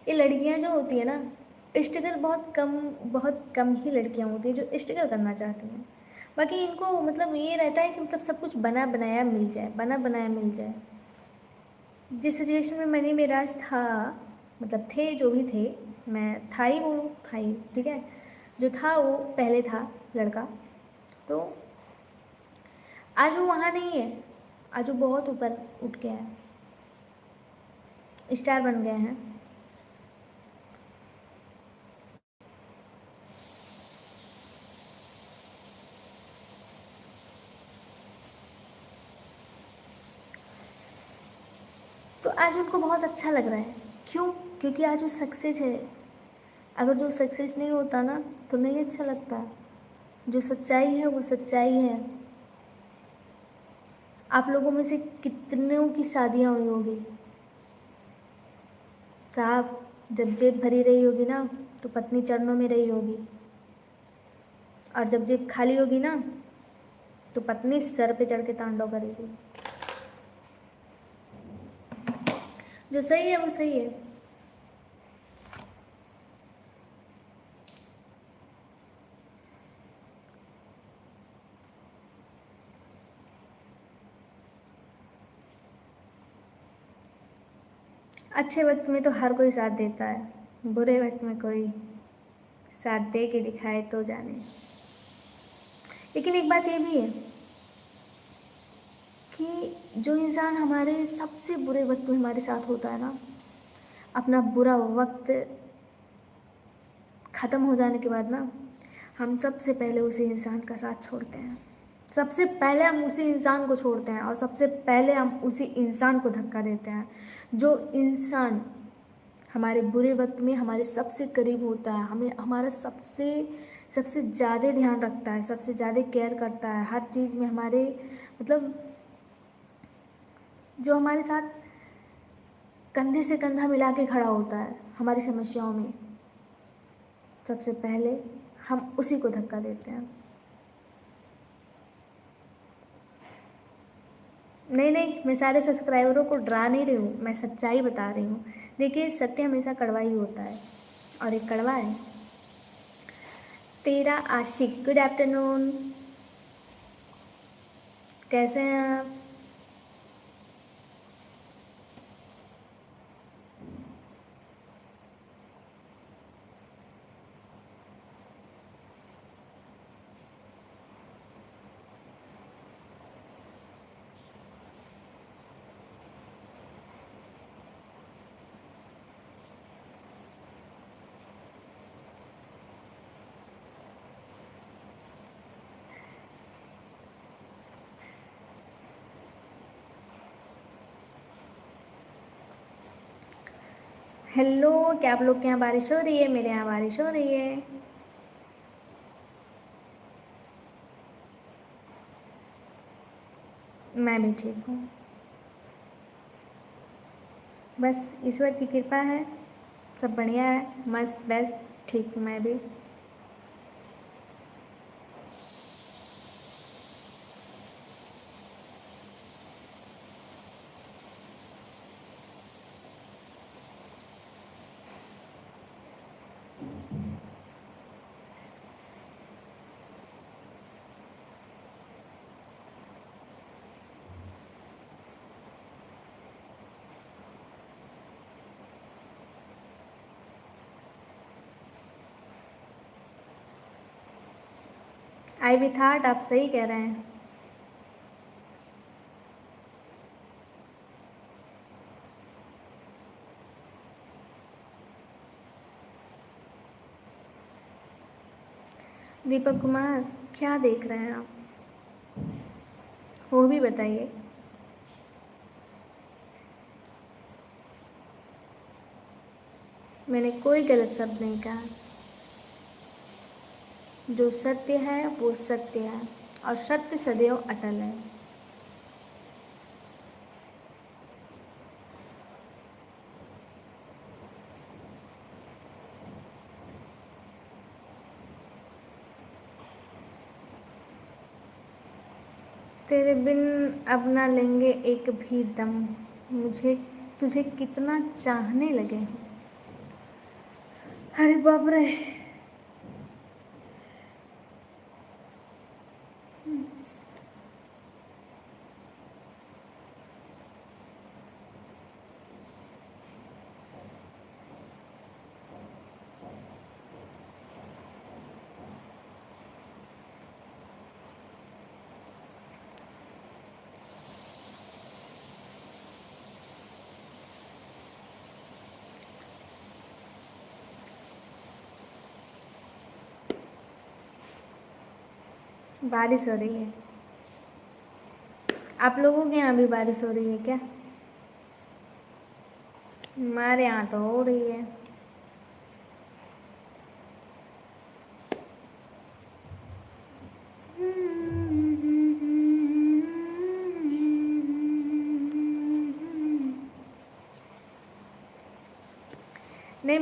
ये लड़कियाँ जो होती है ना, स्ट्रगल बहुत कम ही लड़कियाँ होती हैं जो स्ट्रगल करना चाहती हैं। बाकी इनको मतलब ये रहता है कि मतलब सब कुछ बना बनाया मिल जाए, बना बनाया मिल जाए। जिस सिचुएशन में मनी मेराज था, मतलब थे जो भी थे, मैं था ही बोलूँ, था ही ठीक है। जो था वो पहले था लड़का, तो आज वो वहाँ नहीं है। आज वो बहुत ऊपर उठ गया है, स्टार बन गए हैं। तो आज उनको बहुत अच्छा लग रहा है। क्यों? क्योंकि आज वो सक्सेस है। अगर जो सक्सेस नहीं होता ना तो नहीं अच्छा लगता। जो सच्चाई है वो सच्चाई है। आप लोगों में से कितनों की शादियाँ हुई होगी साहब, जब जेब भरी रही होगी ना तो पत्नी चरणों में रही होगी, और जब जेब खाली होगी ना तो पत्नी सर पे चढ़ के तांडव करेगी। जो सही है वो सही है। अच्छे वक्त में तो हर कोई साथ देता है, बुरे वक्त में कोई साथ दे के दिखाए तो जाने। लेकिन एक बात ये भी है कि जो इंसान हमारे सबसे बुरे वक्त में हमारे साथ होता है ना, अपना बुरा वक्त ख़त्म हो जाने के बाद ना हम सबसे पहले उसी इंसान का साथ छोड़ते हैं। सबसे पहले हम उसी इंसान को छोड़ते हैं और सबसे पहले हम उसी इंसान को धक्का देते हैं जो इंसान हमारे बुरे वक्त में हमारे सबसे करीब होता है, हमें हमारा सबसे सबसे ज़्यादा ध्यान रखता है, सबसे ज़्यादा केयर करता है हर चीज़ में हमारे, मतलब जो हमारे साथ कंधे से कंधा मिला के खड़ा होता है हमारी समस्याओं में। सबसे पहले हम उसी को धक्का देते हैं। नहीं नहीं, मैं सारे सब्सक्राइबरों को डरा नहीं रही हूँ, मैं सच्चाई बता रही हूँ। देखिए सत्य हमेशा कड़वा ही होता है, और एक कड़वा है। तेरा आशिक, गुड आफ्टरनून, कैसे हैं आप? हेलो, क्या आप लोग के यहाँ बारिश हो रही है? मेरे यहाँ बारिश हो रही है। मैं भी ठीक हूँ, बस ईश्वर की कृपा है, सब बढ़िया है, मस्त बेस्ट ठीक हूँ मैं भी। आई भी थाट, आप सही कह रहे हैं। दीपक कुमार, क्या देख रहे हैं आप? वो भी बताइए। मैंने कोई गलत शब्द नहीं कहा। जो सत्य है वो सत्य है, और सत्य सदैव अटल है। तेरे बिन अब ना लेंगे एक भी दम, मुझे तुझे कितना चाहने लगे हैं। अरे बाप रे। बारिश हो रही है? आप लोगों के यहाँ भी बारिश हो रही है क्या? हमारे यहाँ तो हो रही है।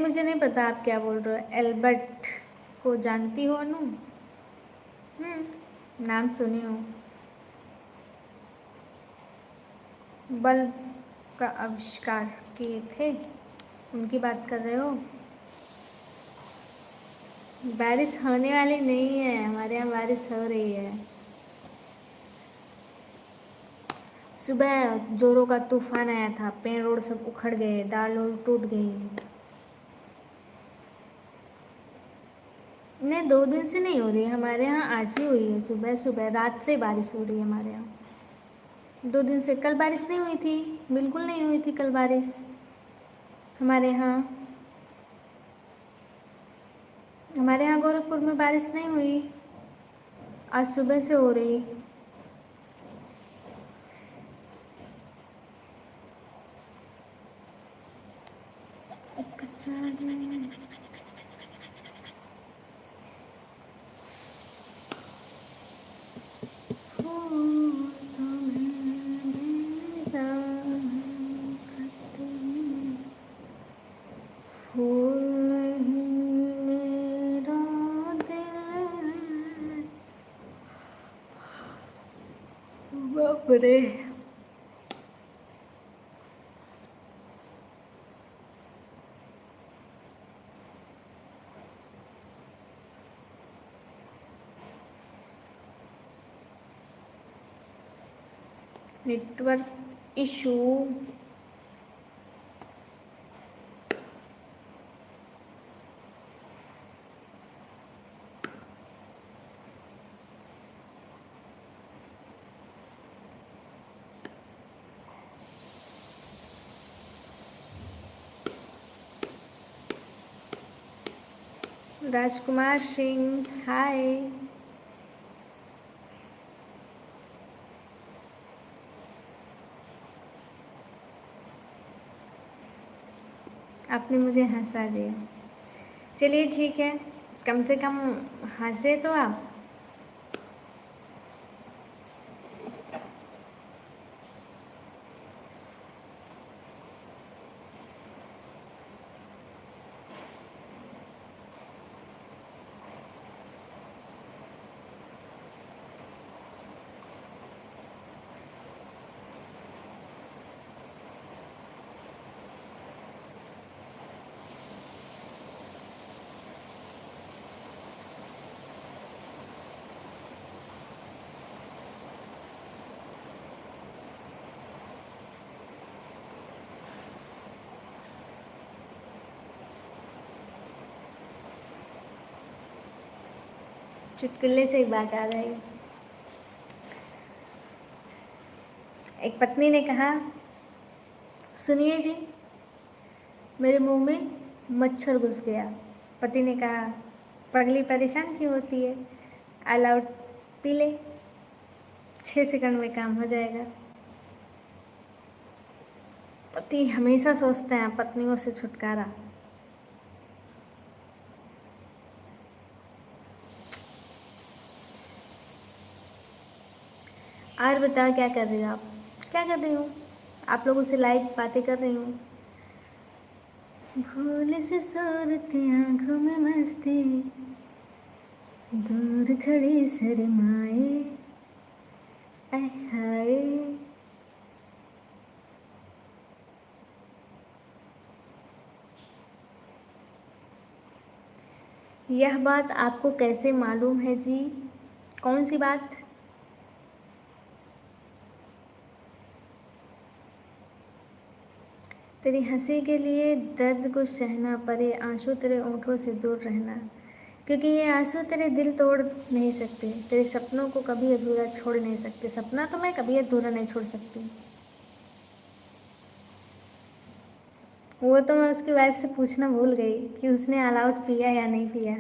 मुझे नहीं पता आप क्या बोल रहे हो। एल्बर्ट को जानती हो अनु? नाम सुनी हो। बल्ब का आविष्कार किए थे, उनकी बात कर रहे हो? बारिश होने वाली नहीं है, हमारे यहाँ बारिश हो रही है। सुबह जोरों का तूफान आया था, पेड़ ओड़ सब उखड़ गए, दाल ओड़ टूट गई। नहीं, 2 दिन से नहीं हो रही है हमारे यहाँ, आज ही हुई है। सुबह सुबह रात से बारिश हो रही है हमारे यहाँ। 2 दिन से। कल बारिश नहीं हुई थी, बिल्कुल नहीं हुई थी कल बारिश हमारे यहाँ। हमारे यहाँ गोरखपुर में बारिश नहीं हुई, आज सुबह से हो रही। बाप रे, नेटवर्क इशू। राजकुमार सिंह हाय। आपने मुझे हंसा दिया, चलिए ठीक है, कम से कम हंसे तो आप। चुटकुले से एक बात आ गई। एक पत्नी ने कहा, सुनिए जी, मेरे मुंह में मच्छर घुस गया। पति ने कहा, पगली परेशान क्यों होती है, ऑल आउट पी ले, 6 सेकंड में काम हो जाएगा। पति हमेशा सोचते हैं पत्नियों से छुटकारा। और बताओ क्या कर रही हो आप? क्या कर रही हूँ? आप लोगों से लाइव बातें कर रही हूँ। भोले से सूरत आँखों में मस्ती, दूर खड़ी शर्माए, आय हाय। यह बात आपको कैसे मालूम है जी? कौन सी बात? तेरी हंसी के लिए दर्द को सहना पड़े, आंसू तेरे ओंठों से दूर रहना, क्योंकि ये आंसू तेरे दिल तोड़ नहीं सकते, तेरे सपनों को कभी अधूरा छोड़ नहीं सकते। सपना तो मैं कभी अधूरा नहीं छोड़ सकती। वो तो मैं उसकी वाइफ से पूछना भूल गई कि उसने ऑल आउट पिया या नहीं पिया।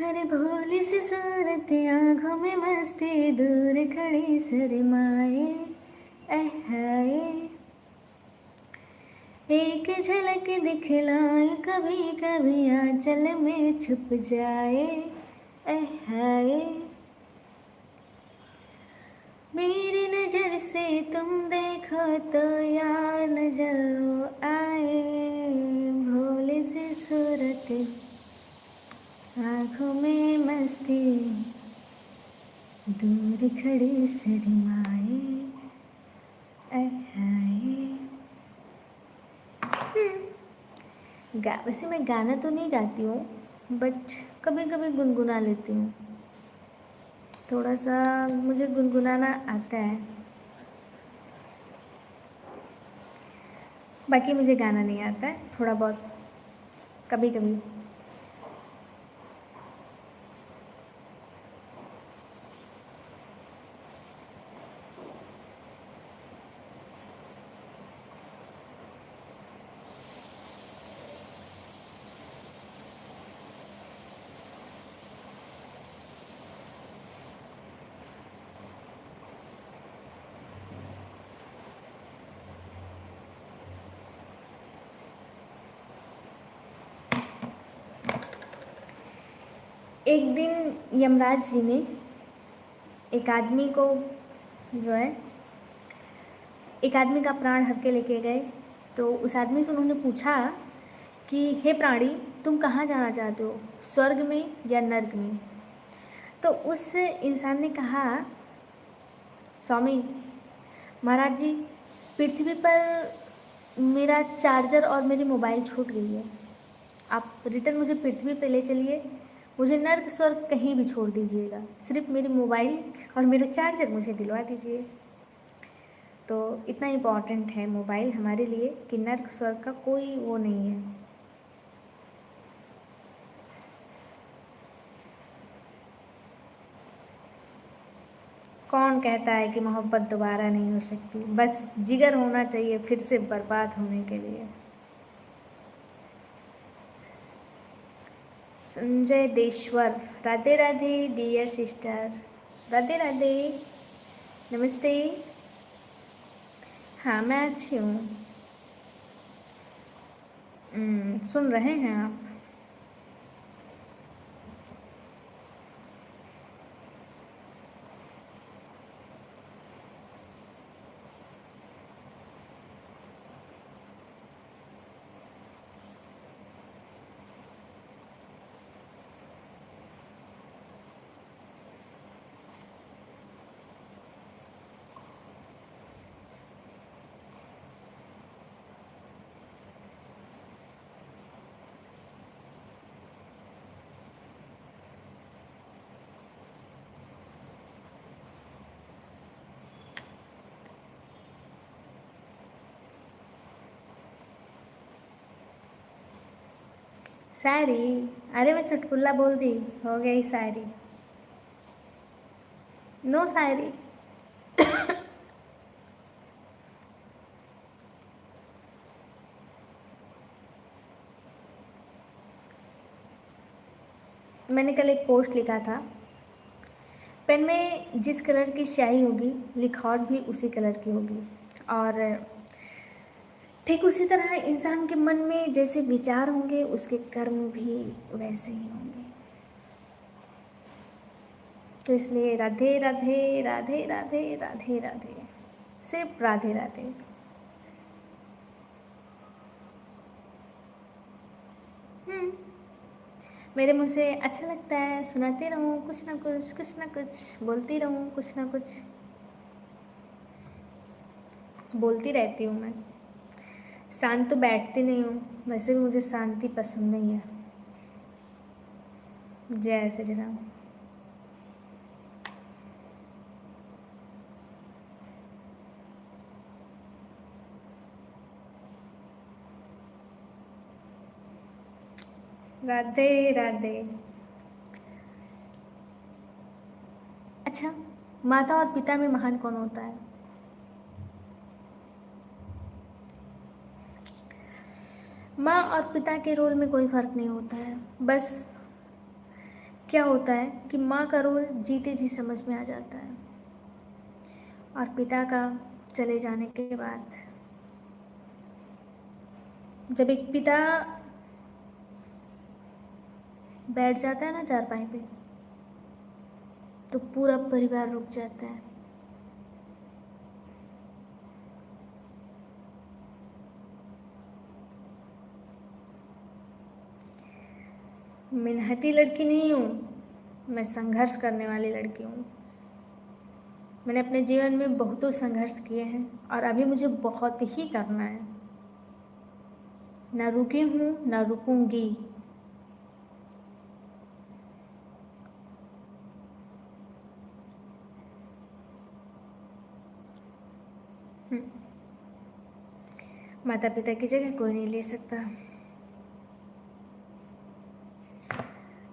अरे भोली सी सूरत आँखों में मस्ती, दूर खड़ी शर्माए, आय हाय। एक झलक दिखलाए, कभी कभी आंचल में छुप जाए, आय हाय। मेरी नजर से तुम देखो तो यार नजर वो आए, भोले से सूरत आँखों में मस्ती, दूर खड़ी शर्माए, आए हाय। वैसे मैं गाना तो नहीं गाती हूँ, बट कभी कभी गुनगुना लेती हूँ। थोड़ा सा मुझे गुनगुनाना आता है, बाकी मुझे गाना नहीं आता है, थोड़ा बहुत कभी कभी। एक दिन यमराज जी ने एक आदमी को जो है एक आदमी का प्राण हर के लेके गए। तो उस आदमी से उन्होंने पूछा कि हे प्राणी, तुम कहाँ जाना चाहते हो, स्वर्ग में या नर्क में? तो उस इंसान ने कहा, स्वामी महाराज जी, पृथ्वी पर मेरा चार्जर और मेरी मोबाइल छूट गई है, आप रिटर्न मुझे पृथ्वी पे ले चलिए, मुझे नर्क स्वर्ग कहीं भी छोड़ दीजिएगा, सिर्फ मेरी मोबाइल और मेरा चार्जर मुझे दिलवा दीजिए। तो इतना इम्पॉर्टेंट है मोबाइल हमारे लिए कि नर्क स्वर्ग का कोई वो नहीं है। कौन कहता है कि मोहब्बत दोबारा नहीं हो सकती, बस जिगर होना चाहिए फिर से बर्बाद होने के लिए। संजय देश्वर, राधे राधे डियर सिस्टर, राधे राधे, नमस्ते। हाँ मैं अच्छी हूँ। सुन रहे हैं आप? शायरी? अरे मैं चुटकुल्ला बोल दी, हो गई शायरी। नो शायरी। मैंने कल एक पोस्ट लिखा था, पेन में जिस कलर की स्याही होगी लिखावट भी उसी कलर की होगी, और ठीक उसी तरह इंसान के मन में जैसे विचार होंगे उसके कर्म भी वैसे ही होंगे। तो इसलिए राधे राधे राधे राधे राधे राधे, सिर्फ राधे राधे। हम्म, मेरे मुँह से अच्छा लगता है, सुनाती रहूँ कुछ ना कुछ, कुछ ना कुछ बोलती रहूँ, कुछ ना कुछ बोलती रहती हूँ मैं। शांत तो बैठती नहीं हूँ, वैसे भी मुझे शांति पसंद नहीं है। जय श्री राम। राधे राधे। अच्छा, माता और पिता में महान कौन होता है? माँ और पिता के रोल में कोई फ़र्क नहीं होता है, बस क्या होता है कि माँ का रोल जीते जी समझ में आ जाता है, और पिता का चले जाने के बाद, जब एक पिता बैठ जाता है ना चारपाई पे, तो पूरा परिवार रुक जाता है। मेहनती लड़की नहीं हूँ, मैं संघर्ष करने वाली लड़की हूँ। मैंने अपने जीवन में बहुतों संघर्ष किए हैं और अभी मुझे बहुत ही करना है। ना रुकी हूँ ना रुकूंगी। माता पिता की जगह कोई नहीं ले सकता।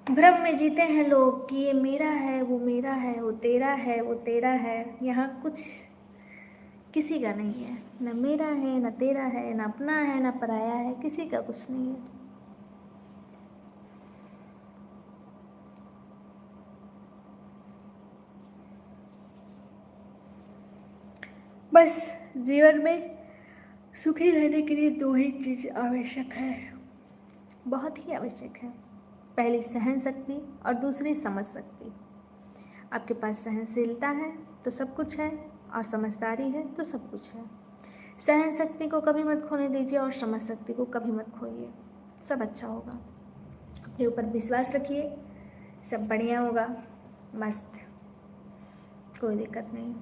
भ्रम में जीते हैं लोग कि ये मेरा है, वो मेरा है, वो तेरा है, वो तेरा है। यहाँ कुछ किसी का नहीं है, न मेरा है न तेरा है, न अपना है न पराया है, किसी का कुछ नहीं है। बस जीवन में सुखी रहने के लिए दो ही चीज़ आवश्यक है, बहुत ही आवश्यक है। पहली सहन शक्ति और दूसरी समझ शक्ति। आपके पास सहनशीलता है तो सब कुछ है, और समझदारी है तो सब कुछ है। सहन शक्ति को कभी मत खोने दीजिए और समझ शक्ति को कभी मत खोइए। सब अच्छा होगा। अपने ऊपर विश्वास रखिए, सब बढ़िया होगा। मस्त, कोई दिक्कत नहीं।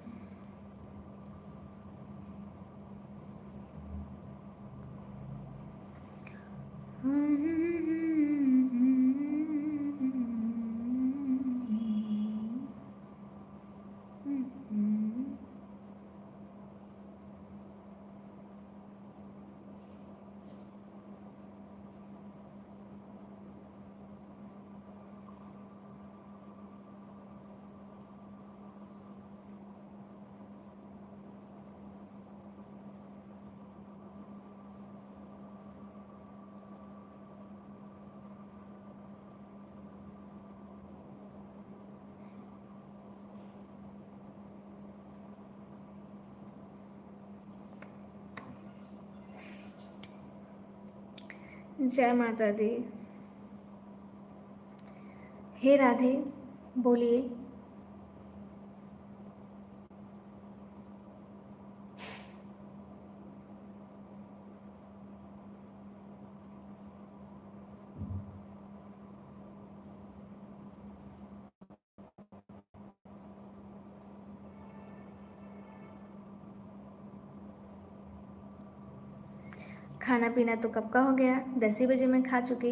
जय माता दी। हे राधे, बोलिए। खाना पीना तो कब का हो गया, 10 ही बजे मैं खा चुकी।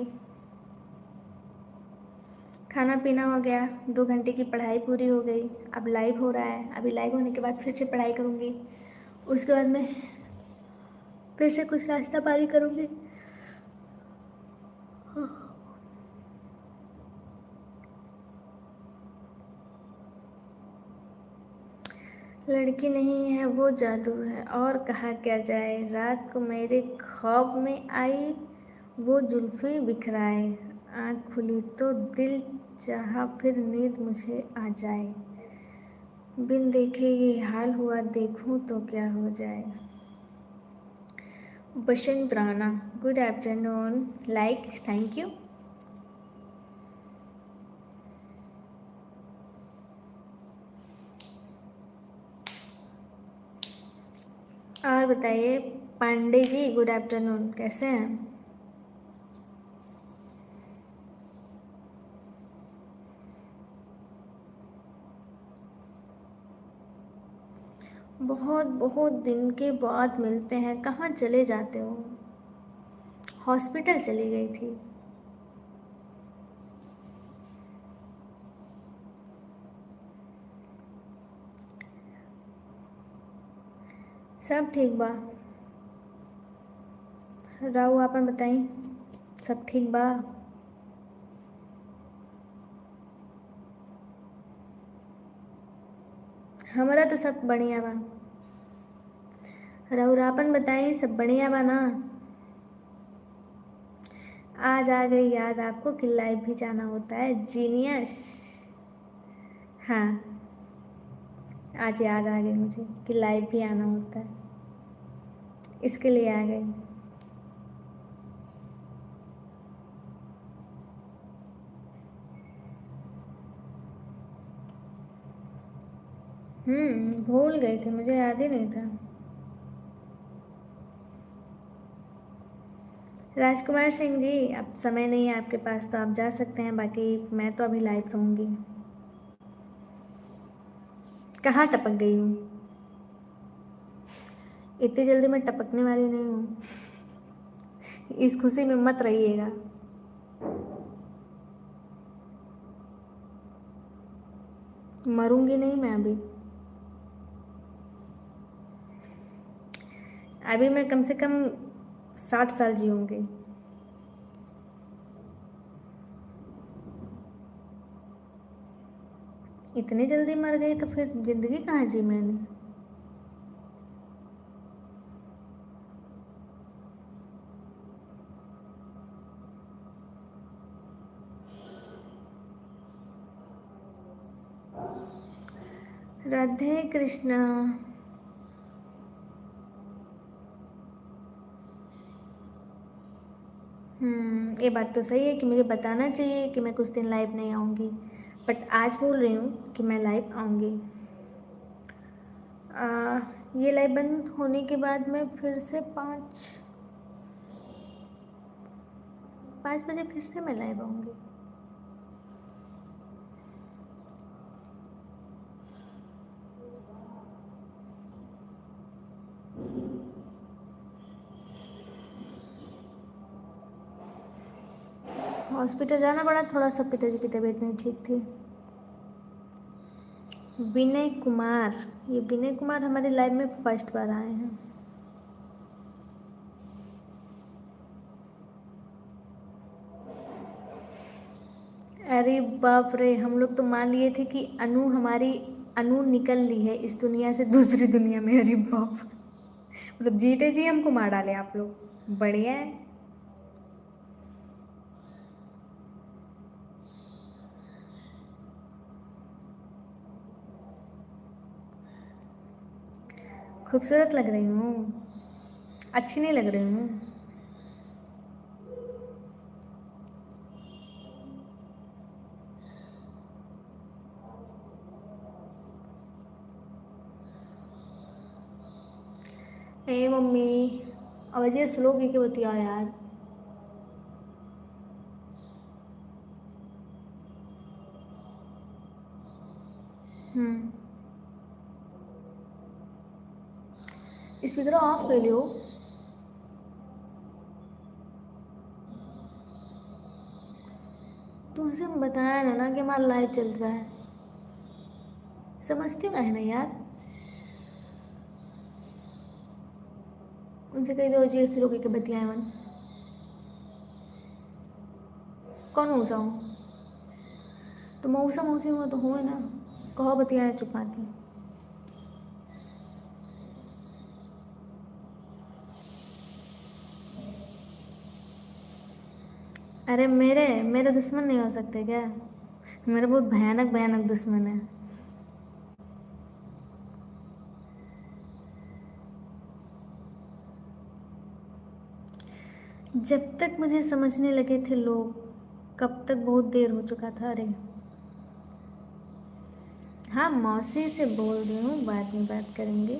खाना पीना हो गया, 2 घंटे की पढ़ाई पूरी हो गई। अब लाइव हो रहा है, अभी लाइव होने के बाद फिर से पढ़ाई करूँगी। उसके बाद मैं फिर से कुछ नाश्ता पानी करूँगी। लड़की नहीं है वो जादू है, और कहा क्या जाए। रात को मेरे ख्वाब में आई वो जुल्फ़ें बिखराए। आँख खुली तो दिल चाहा फिर नींद मुझे आ जाए। बिन देखे ये हाल हुआ, देखूं तो क्या हो जाए। Basant Rana, good afternoon. Like, thank you. और बताइए पांडे जी, गुड आफ्टरनून, कैसे हैं? बहुत बहुत दिन के बाद मिलते हैं, कहाँ चले जाते हो? हॉस्पिटल चली गई थी। सब ठीक बा। राहु आपन बताई, सब ठीक बा? हमारा तो सब बढ़िया बा। राहु आपन बताई, सब बढ़िया बा ना? आज आ गई याद आपको कि लाइव भी जाना होता है, जीनियस। हाँ, आज याद आ गई मुझे कि लाइव भी आना होता है, इसके लिए आ गई। भूल गई थी, मुझे याद ही नहीं था। राजकुमार सिंह जी, अब समय नहीं है आपके पास तो आप जा सकते हैं, बाकी मैं तो अभी लाइव रहूँगी। कहाँ टपक गई हूँ? इतनी जल्दी मैं टपकने वाली नहीं हूँ। इस खुशी में मत रहिएगा। मरूंगी नहीं मैं अभी। अभी मैं कम से कम 60 साल जीऊँगी। इतनी जल्दी मर गई तो फिर ज़िंदगी कहाँ जी मैंने। राधे कृष्णा। ये बात तो सही है कि मुझे बताना चाहिए कि मैं कुछ दिन लाइव नहीं आऊँगी, बट आज बोल रही हूँ कि मैं लाइव आऊँगी। ये लाइव बंद होने के बाद मैं फिर से 5 बजे फिर से मैं लाइव आऊँगी। हॉस्पिटल जाना पड़ा, थोड़ा सा पिताजी की तबीयत नहीं ठीक थी। विनय कुमार, ये विनय कुमार हमारे लाइव में फर्स्ट बार आए हैं। अरे बाप रे, हम लोग तो मान लिए थे कि अनु निकल ली है इस दुनिया से दूसरी दुनिया में। अरे बाप, मतलब जीते जी हमको मार डाले आप लोग। बढ़िया है। खूबसूरत लग रही हूँ? अच्छी नहीं लग रही हूँ? ए मम्मी, आवाज़ स्लो की के बतिया यार। हम्म, स्पीकर ऑफ कर लियो। तुमसे बताया ना कि हमारा लाइव चल रहा है। समझती हूँ ना यार। उनसे कह दो जी ऐसे लोग के बतियाए मन। कौन मऊसा हूँ? तो मऊसा मौसी हुआ तो हुए ना। कहो बतियाए चुप के। अरे मेरे मेरे दुश्मन नहीं हो सकते क्या? मेरे बहुत भयानक भयानक दुश्मन है। जब तक मुझे समझने लगे थे लोग, कब तक बहुत देर हो चुका था। अरे हाँ, मौसी से बोल रही हूँ, बाद में बात करेंगे।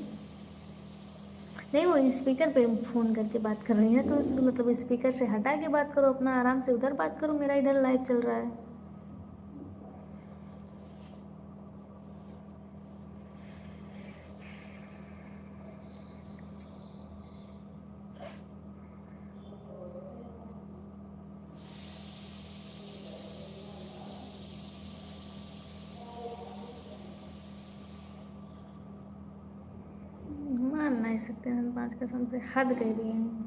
नहीं, वो स्पीकर पे फ़ोन करके बात कर रही है, तो मतलब स्पीकर से हटा के बात करो, अपना आराम से उधर बात करो, मेरा इधर लाइव चल रहा है। मान नहीं सकते हैं, 5 कसम से हद कह दिए हैं।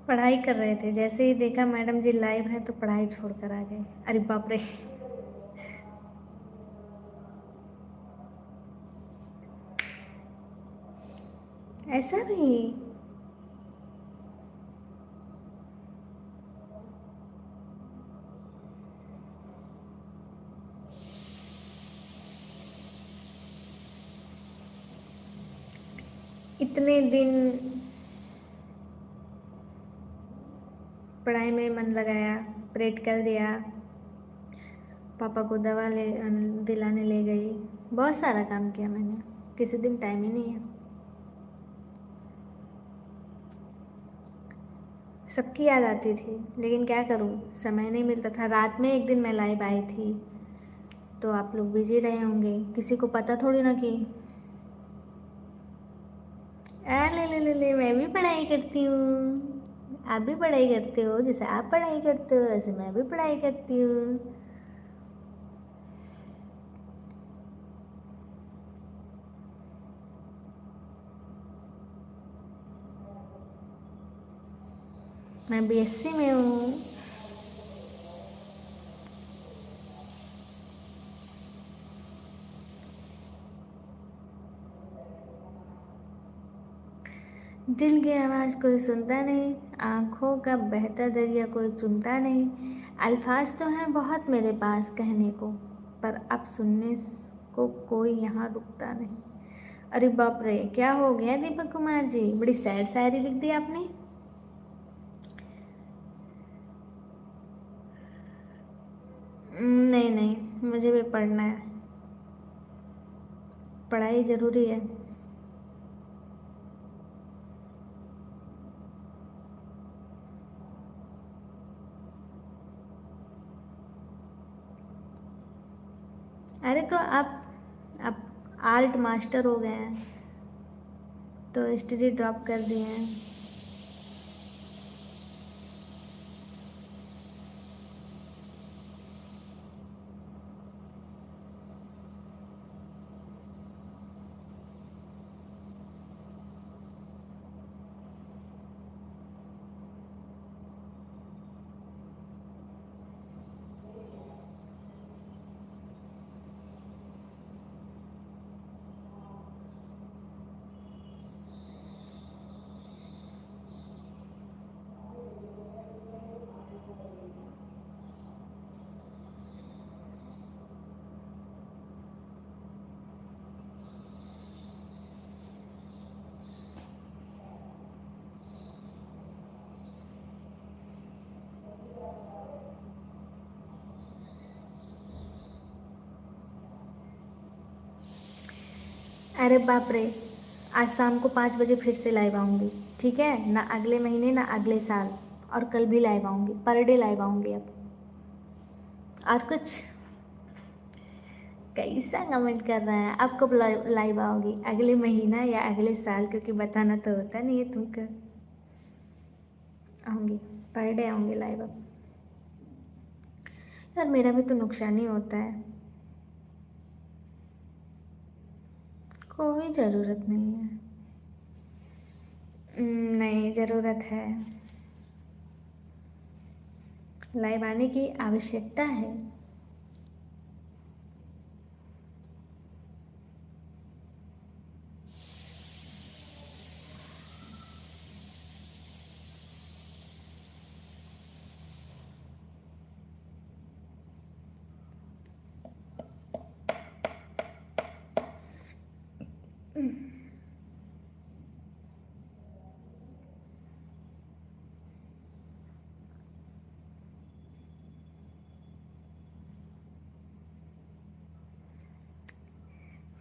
पढ़ाई कर रहे थे, जैसे ही देखा मैडम जी लाइव है तो पढ़ाई छोड़कर आ गए। अरे बाप रे। ऐसा भी? इतने दिन पढ़ाई में मन लगाया, प्रैक्टिकल दिया, पापा को दवा ले दिलाने ले गई, बहुत सारा काम किया मैंने, किसी दिन टाइम ही नहीं है। सबकी याद आती थी, लेकिन क्या करूं, समय नहीं मिलता था। रात में एक दिन मैं लाइव आई थी तो आप लोग बिजी रहे होंगे, किसी को पता थोड़ी ना कि ले मैं भी पढ़ाई करती हूँ। आप भी पढ़ाई करते हो, जैसे आप पढ़ाई करते हो वैसे मैं भी पढ़ाई करती हूँ। मैं बीएससी में हूँ। दिल की आवाज़ कोई सुनता नहीं, आँखों का बहता दरिया कोई चुनता नहीं। अल्फाज तो हैं बहुत मेरे पास कहने को, पर अब सुनने को कोई यहाँ रुकता नहीं। अरे बाप रे, क्या हो गया दीपक कुमार जी, बड़ी सैड शायरी लिख दी आपने। नहीं नहीं, मुझे भी पढ़ना है, पढ़ाई ज़रूरी है। अरे तो आप आर्ट मास्टर हो गए हैं तो स्टडी ड्रॉप कर दिए हैं। अरे बाप रे, आज शाम को 5 बजे फिर से लाइव आऊँगी, ठीक है ना? अगले महीने ना अगले साल, और कल भी लाइव आऊँगी, पर डे लाइव आऊँगी अब। और कुछ कैसा कमेंट कर रहे हैं? आप कब लाइव आओगी, अगले महीना या अगले साल? क्योंकि बताना तो होता नहीं है तुमको। आऊँगी, पर डे आऊँगी लाइव अब। यार मेरा भी तो नुकसान ही होता है। कोई ज़रूरत नहीं है। नहीं, ज़रूरत है, लाइव आने की आवश्यकता है।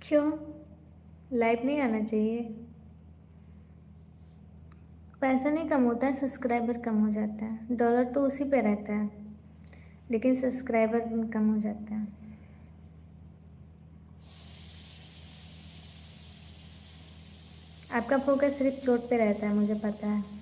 क्यों लाइव नहीं आना चाहिए? पैसा नहीं कम होता है, सब्सक्राइबर कम हो जाता है। डॉलर तो उसी पे रहता है, लेकिन सब्सक्राइबर कम हो जाते हैं। आपका फोकस सिर्फ चोट पे रहता है, मुझे पता है।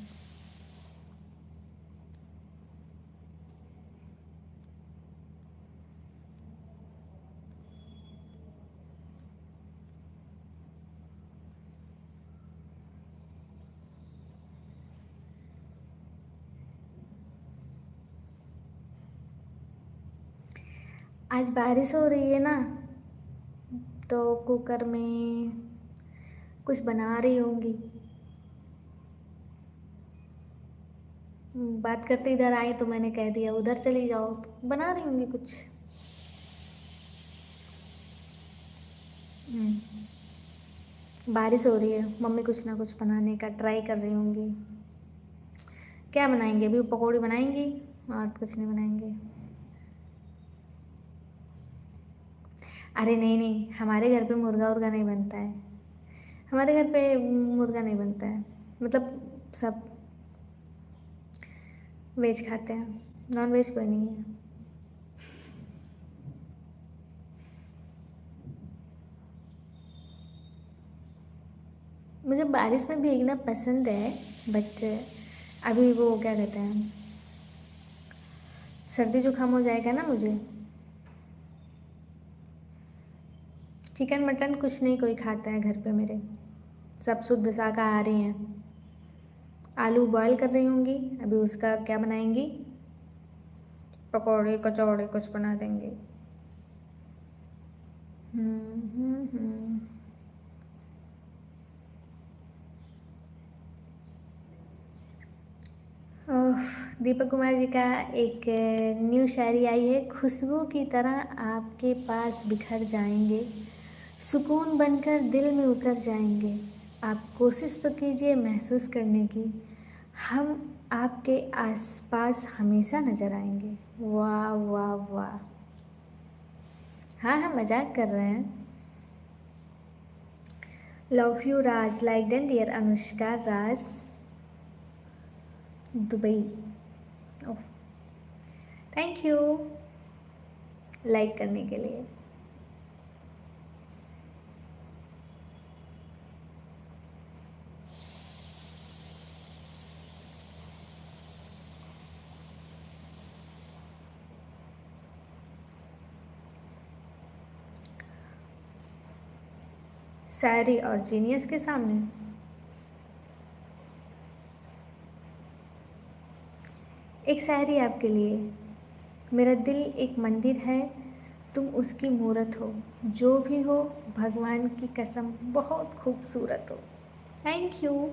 आज बारिश हो रही है ना, तो कुकर में कुछ बना रही होंगी। बात करते इधर आई तो मैंने कह दिया उधर चली जाओ, तो बना रही होंगी कुछ। हम्म, बारिश हो रही है, मम्मी कुछ ना कुछ बनाने का ट्राई कर रही होंगी। क्या बनाएंगे? अभी पकौड़ी बनाएंगी और कुछ नहीं बनाएंगे। अरे नहीं नहीं, हमारे घर पे मुर्गा उर्गा नहीं बनता है। हमारे घर पे मुर्गा नहीं बनता है, मतलब सब वेज खाते हैं, नॉन वेज कोई नहीं है। मुझे बारिश में भीगना पसंद है, बट अभी वो क्या कहते हैं, सर्दी जुकाम हो जाएगा ना मुझे। चिकन मटन कुछ नहीं कोई खाता है घर पे मेरे, सब शुद्ध शाकाहारी हैं। आलू बॉयल कर रही होंगी, अभी उसका क्या बनाएंगी, पकौड़े कचौड़े कुछ बना देंगे। हम्म। ओह, दीपक कुमार जी का एक न्यू शायरी आई है। खुशबू की तरह आपके पास बिखर जाएंगे, सुकून बनकर दिल में उतर जाएंगे। आप कोशिश तो कीजिए महसूस करने की, हम आपके आसपास हमेशा नज़र आएंगे। वाह वाह वाह। हाँ हाँ, मजाक कर रहे हैं। Love you Raj, like and dear Anushka Raj Dubai. Oh, thank you like करने के लिए। शायरी और जीनियस के सामने एक शायरी आपके लिए। मेरा दिल एक मंदिर है, तुम उसकी मूरत हो, जो भी हो भगवान की कसम बहुत खूबसूरत हो। Thank you.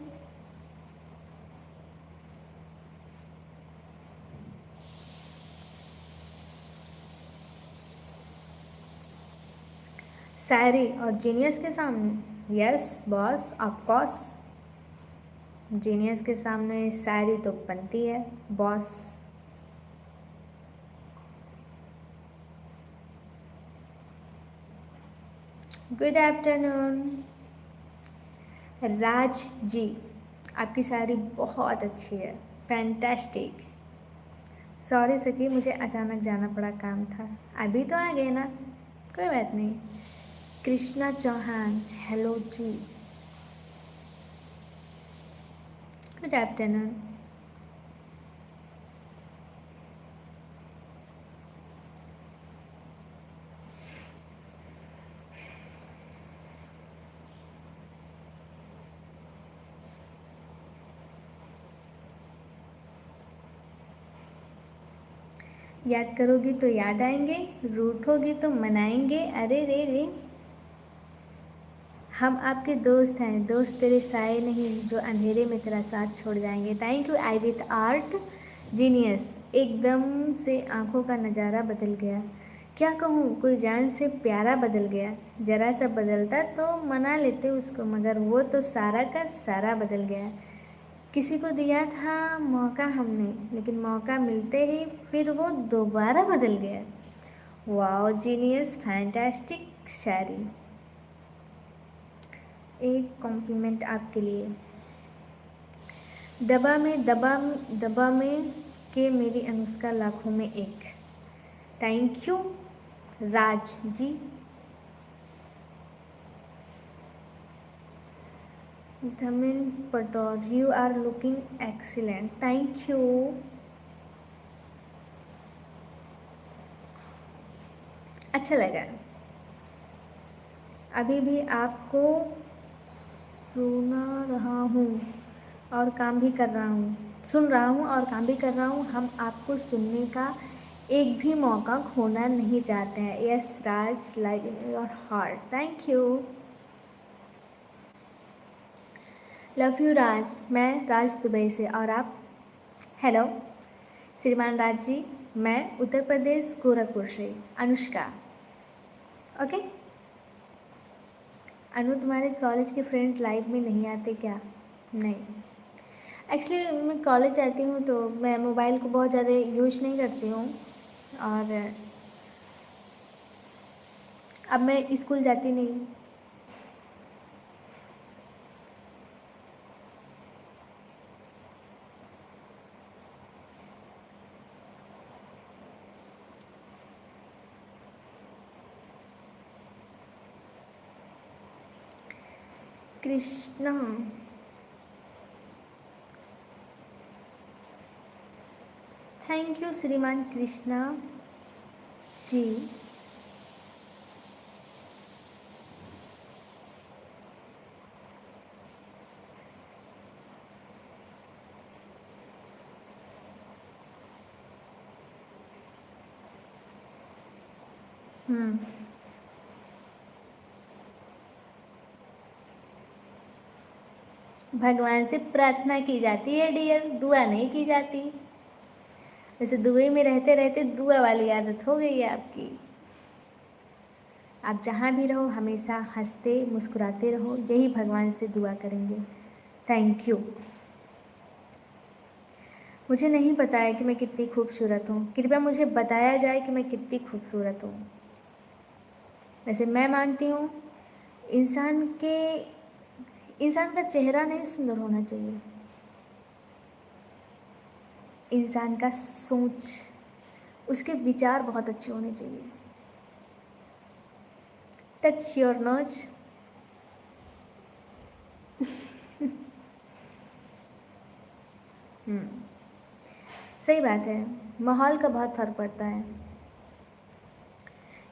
शायरी और जीनियस के सामने, yes boss of course. Genius के सामने शायरी तो बनती है boss. Good afternoon Raj ji, आपकी शायरी बहुत अच्छी है, फैंटास्टिक। सॉरी सकी, मुझे अचानक जाना पड़ा, काम था। अभी तो आ गए ना, कोई बात नहीं। कृष्णा चौहान, हेलो जी, गुड आफ्टरनून। याद करोगी तो याद आएंगे, रूठोगी तो मनाएंगे। अरे रे रे, हम आपके दोस्त हैं, दोस्त तेरे साए नहीं जो अंधेरे में तेरा साथ छोड़ जाएंगे। Thank you I with art genius. एकदम से आंखों का नज़ारा बदल गया, क्या कहूँ, कोई जान से प्यारा बदल गया। जरा सा बदलता तो मना लेते उसको, मगर वो तो सारा का सारा बदल गया। किसी को दिया था मौका हमने, लेकिन मौका मिलते ही फिर वो दोबारा बदल गया। वाओ जीनियस, फैंटास्टिक शायरी। एक कॉम्प्लीमेंट आपके लिए। दबा में के मेरी अनुष्का लाखों में एक। Thank you Raj ji. Dhamin Pataur, you are looking excellent. Thank you. अच्छा लगा। अभी भी आपको सुना रहा हूँ और काम भी कर रहा हूँ, सुन रहा हूँ और काम भी कर रहा हूँ। हम आपको सुनने का एक भी मौका खोना नहीं चाहते हैं। Yes Raj, like in your heart. Thank you. Love you Raj, मैं राज दुबई से, और आप? हेलो श्रीमान राज जी, मैं उत्तर प्रदेश गोरखपुर से अनुष्का। ओके, अनु, तुम्हारे कॉलेज के फ्रेंड लाइव में नहीं आते क्या? नहीं, एक्चुअली मैं कॉलेज जाती हूँ तो मैं मोबाइल को बहुत ज़्यादा यूज नहीं करती हूँ, और अब मैं स्कूल जाती नहीं। कृष्णा, थैंक यू श्रीमान कृष्णा जी। भगवान से प्रार्थना की जाती है डियर, दुआ नहीं की जाती। वैसे दुबई में रहते रहते दुआ वाली आदत हो गई है आपकी। आप जहाँ भी रहो हमेशा हंसते मुस्कुराते रहो, यही भगवान से दुआ करेंगे। Thank you. मुझे नहीं पता है कि मैं कितनी खूबसूरत हूँ, कृपया मुझे बताया जाए कि मैं कितनी खूबसूरत हूँ। वैसे मैं मानती हूँ इंसान का चेहरा नहीं सुंदर होना चाहिए, इंसान का सोच, उसके विचार बहुत अच्छे होने चाहिए। Touch your nose. सही बात है, माहौल का बहुत फ़र्क पड़ता है।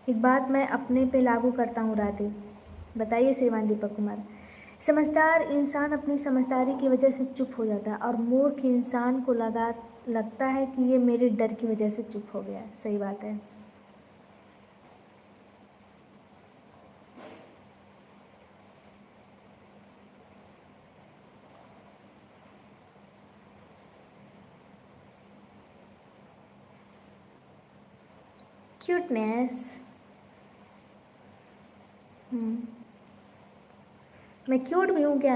एक बात मैं अपने पे लागू करता हूँ राधे। बताइए श्रीमान दीपक कुमार। समझदार इंसान अपनी समझदारी की वजह से चुप हो जाता है, और मूर्ख इंसान को लगता है कि ये मेरे डर की वजह से चुप हो गया। सही बात है। क्यूटनेस। मैं क्यूट भी हूँ क्या?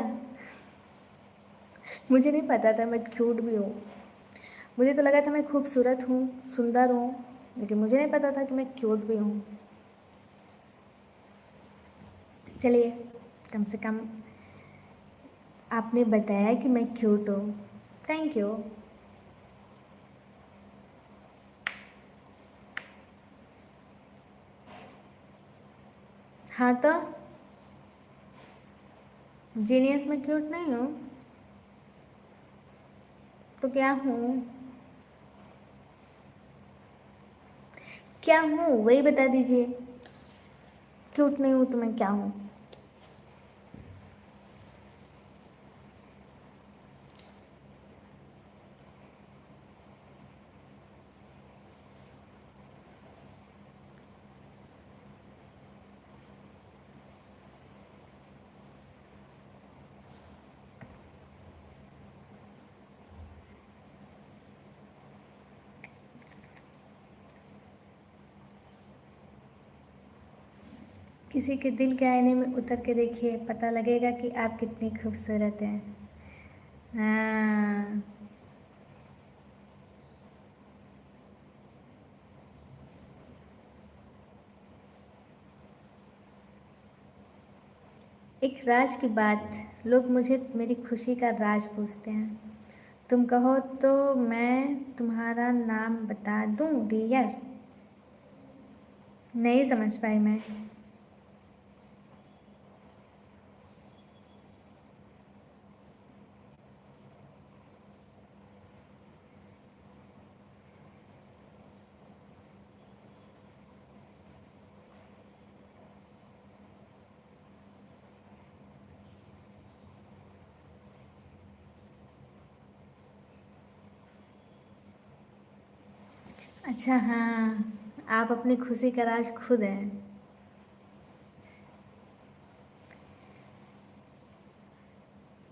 मुझे नहीं पता था मैं क्यूट भी हूँ। मुझे तो लगा था मैं खूबसूरत हूँ, सुंदर हूँ, लेकिन मुझे नहीं पता था कि मैं क्यूट भी हूँ। चलिए, कम से कम आपने बताया कि मैं क्यूट हूँ। Thank you. हाँ तो जीनियस में क्यूट नहीं हूँ तो क्या हूँ? क्या हूँ वही बता दीजिए। क्यूट नहीं हूँ तो मैं क्या हूँ? किसी के दिल के आईने में उतर के देखिए, पता लगेगा कि आप कितनी खूबसूरत हैं। हाँ, एक राज की बात, लोग मुझे मेरी खुशी का राज पूछते हैं। तुम कहो तो मैं तुम्हारा नाम बता दूं डियर? नहीं समझ पाई मैं। अच्छा हाँ, आप अपनी खुशी का राज खुद हैं।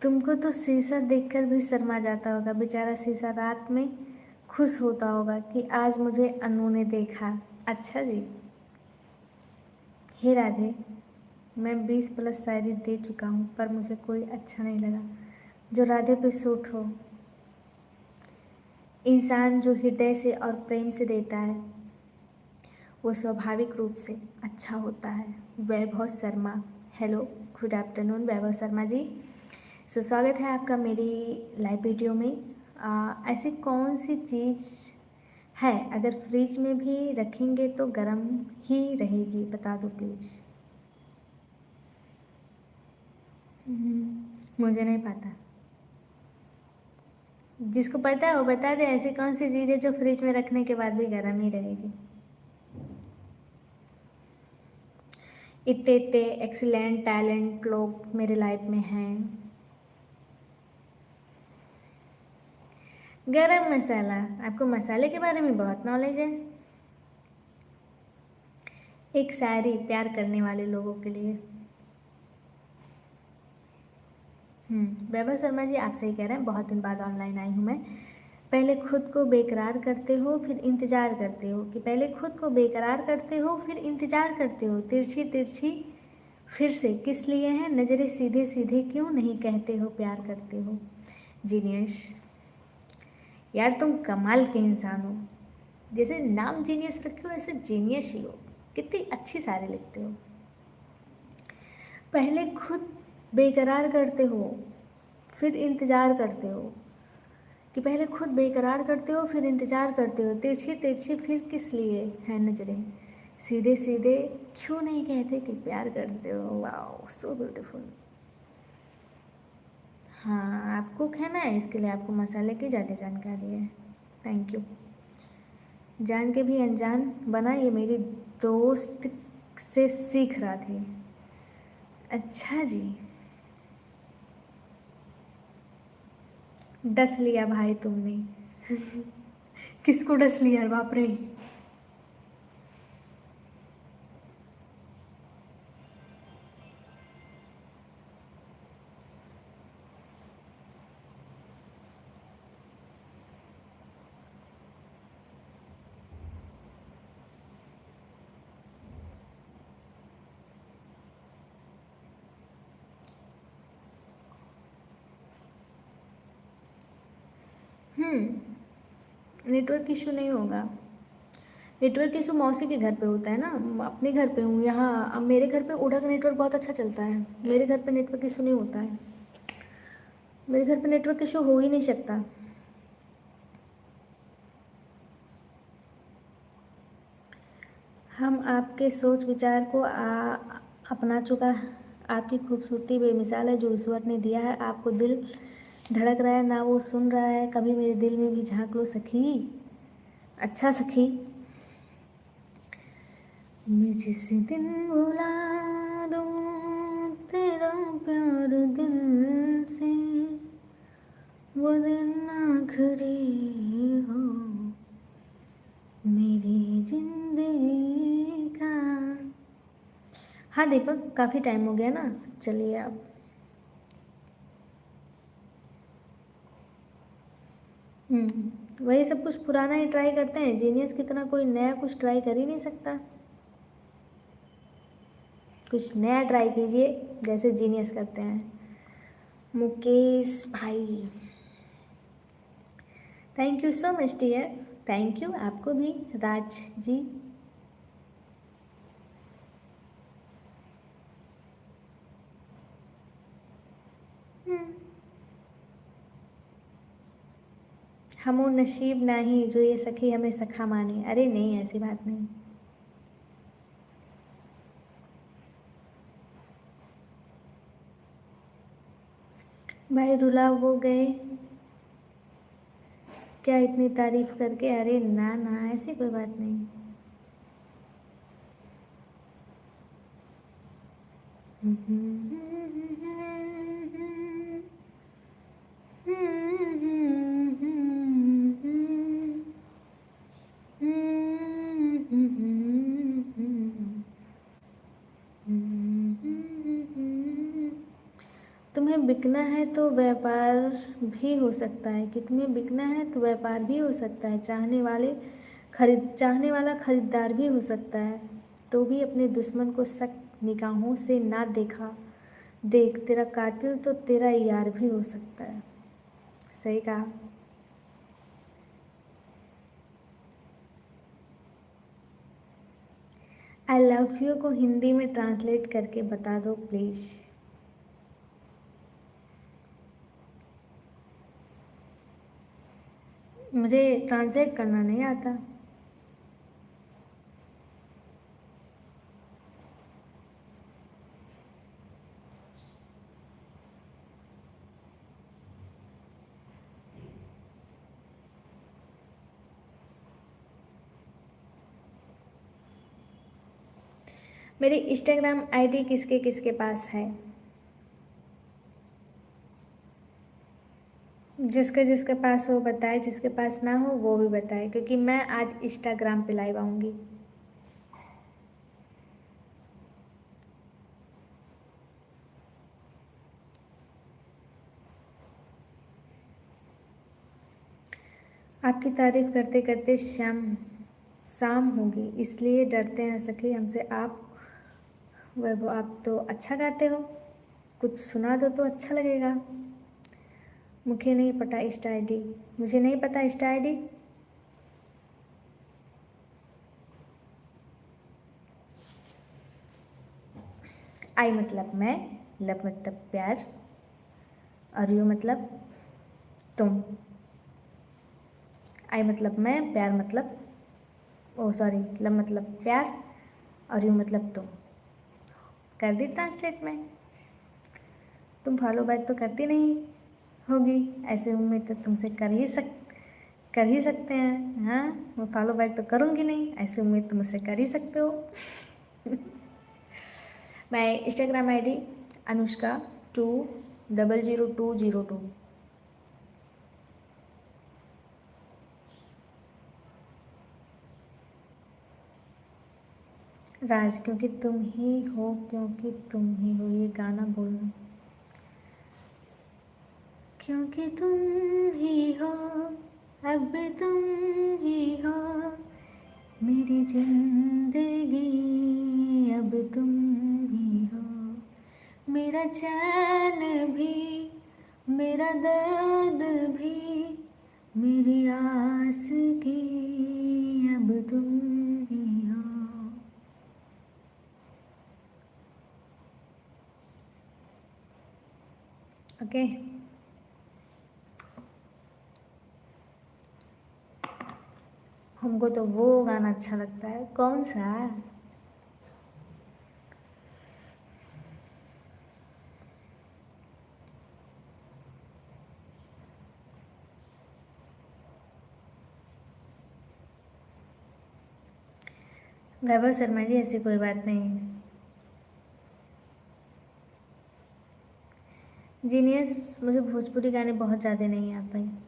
तुमको तो शीशा देखकर भी शर्मा जाता होगा, बेचारा शीशा रात में खुश होता होगा कि आज मुझे अनु ने देखा। अच्छा जी। हे राधे, मैं 20+ शायरी दे चुका हूँ पर मुझे कोई अच्छा नहीं लगा जो राधे पे सूट हो। इंसान जो हृदय से और प्रेम से देता है वो स्वाभाविक रूप से अच्छा होता है। वैभव शर्मा। हेलो, गुड आफ्टरनून वैभव शर्मा जी। स्वागत है आपका मेरी लाइव वीडियो में। ऐसी कौन सी चीज़ है अगर फ्रिज में भी रखेंगे तो गर्म ही रहेगी, बता दो प्लीज़। मुझे नहीं पता, जिसको पता है वो बता दे। ऐसी कौन सी चीज़ है जो फ्रिज में रखने के बाद भी गर्म ही रहेगी। इतने इतने एक्सीलेंट टैलेंट लोग मेरे लाइफ में हैं। गरम मसाला, आपको मसाले के बारे में बहुत नॉलेज है। एक शायरी प्यार करने वाले लोगों के लिए। वैभव शर्मा जी आप सही कह रहे हैं, बहुत दिन बाद ऑनलाइन आई हूँ मैं। पहले खुद को बेकरार करते हो फिर इंतज़ार करते हो, कि पहले खुद को बेकरार करते हो फिर इंतज़ार करते हो। तिरछी तिरछी फिर से किस लिए हैं नज़रें, सीधे सीधे क्यों नहीं कहते हो प्यार करते हो। जीनियस, यार तुम कमाल के इंसान हो। जैसे नाम जीनियस रखे हो ऐसे जीनियस ही हो। कितनी अच्छी शायरी लिखते हो। पहले खुद बेकरार करते हो फिर इंतज़ार करते हो, कि पहले खुद बेकरार करते हो फिर इंतज़ार करते हो। तिरछी तिरछी फिर किस लिए हैं नज़रें, सीधे सीधे क्यों नहीं कहते कि प्यार करते हो। Wow, so beautiful. हाँ, आप कुक है ना, इसके लिए आपको मसाले की ज़्यादा जानकारी है। Thank you. जान के भी अनजान बना, ये मेरी दोस्त से सीख रहा थी। अच्छा जी, डस लिया भाई तुमने। किसको डस लिया बाप रे। नेटवर्क इशू नहीं होगा। नेटवर्क इशू मौसी के घर पे होता है ना, अपने घर पे हूँ यहाँ। अब मेरे घर पे ओडा का नेटवर्क बहुत अच्छा चलता है। मेरे घर पे नेटवर्क इशू नहीं होता है। मेरे घर पे नेटवर्क इशू हो ही नहीं सकता। हम आपके सोच विचार को अपना चुका। आपकी खूबसूरती बेमिसाल है जो ईश्वर ने दिया है। आपको दिल धड़क रहा है ना, वो सुन रहा है। कभी मेरे दिल में भी झांक लो सखी। अच्छा सखी, मैं जिस दिन भुला दूँ तेरा प्यार दिल से, वो दिन आखिरी हो मेरी जिंदगी का। हाँ दीपक, काफ़ी टाइम हो गया ना, चलिए आप। वही सब कुछ पुराना ही ट्राई करते हैं। जीनियस की तरह कोई नया कुछ ट्राई कर ही नहीं सकता। कुछ नया ट्राई कीजिए जैसे जीनियस करते हैं। मुकेश भाई, thank you so much dear. Thank you आपको भी राज जी। हमो नसीब नहीं जो ये सखी हमें सखा माने। अरे नहीं, ऐसी बात नहीं। भाई रुला वो गए क्या इतनी तारीफ करके। अरे ना ना, ऐसी कोई बात नहीं। तुम्हें बिकना है तो व्यापार भी हो सकता है, कि तुम्हें बिकना है तो व्यापार भी हो सकता है। चाहने वाला खरीदार भी हो सकता है। तो भी अपने दुश्मन को शक निगाहों से ना देखा, देख तेरा कातिल तो तेरा यार भी हो सकता है। सही कहा। आई लव यू को हिंदी में ट्रांसलेट करके बता दो प्लीज़। मुझे ट्रांसलेट करना नहीं आता। मेरी इंस्टाग्राम आईडी किसके किसके पास है? जिसके जिसके पास हो बताए, जिसके पास ना हो वो भी बताए, क्योंकि मैं आज इंस्टाग्राम पे लाइव आऊँगी। आपकी तारीफ़ करते करते शाम होगी, इसलिए डरते हैं सखी हमसे आप। वैभव आप तो अच्छा गाते हो, कुछ सुना दो तो अच्छा लगेगा। मुझे नहीं पता इंस्टा आईडी, मुझे नहीं पता इंस्टा आईडी। आई मतलब मैं, लव मतलब प्यार, और यू मतलब तुम। आई मतलब मैं, प्यार मतलब, ओ सॉरी, लव मतलब प्यार और यू मतलब तुम। कर दी ट्रांसलेट में। तुम फॉलो बैक तो करती नहीं होगी, ऐसे उम्मीद तो तुमसे कर ही सकते हैं। हाँ, मैं फॉलो बैक तो करूँगी नहीं, ऐसे उम्मीद तुम मुझसे कर ही सकते हो। मैं इंस्टाग्राम आईडी अनुष्का 2000202। राज क्योंकि तुम ही हो, क्योंकि तुम ही हो, ये गाना बोलना। क्योंकि तुम ही हो, अब तुम ही हो मेरी जिंदगी, अब तुम ही हो मेरा चैन भी, मेरा दर्द भी, मेरी आस की, अब तुम ही हो। ओके। हमको तो वो गाना अच्छा लगता है। कौन सा? वैभव शर्मा जी ऐसी कोई बात नहीं। जीनियस, मुझे भोजपुरी गाने बहुत ज़्यादा नहीं आते हैं।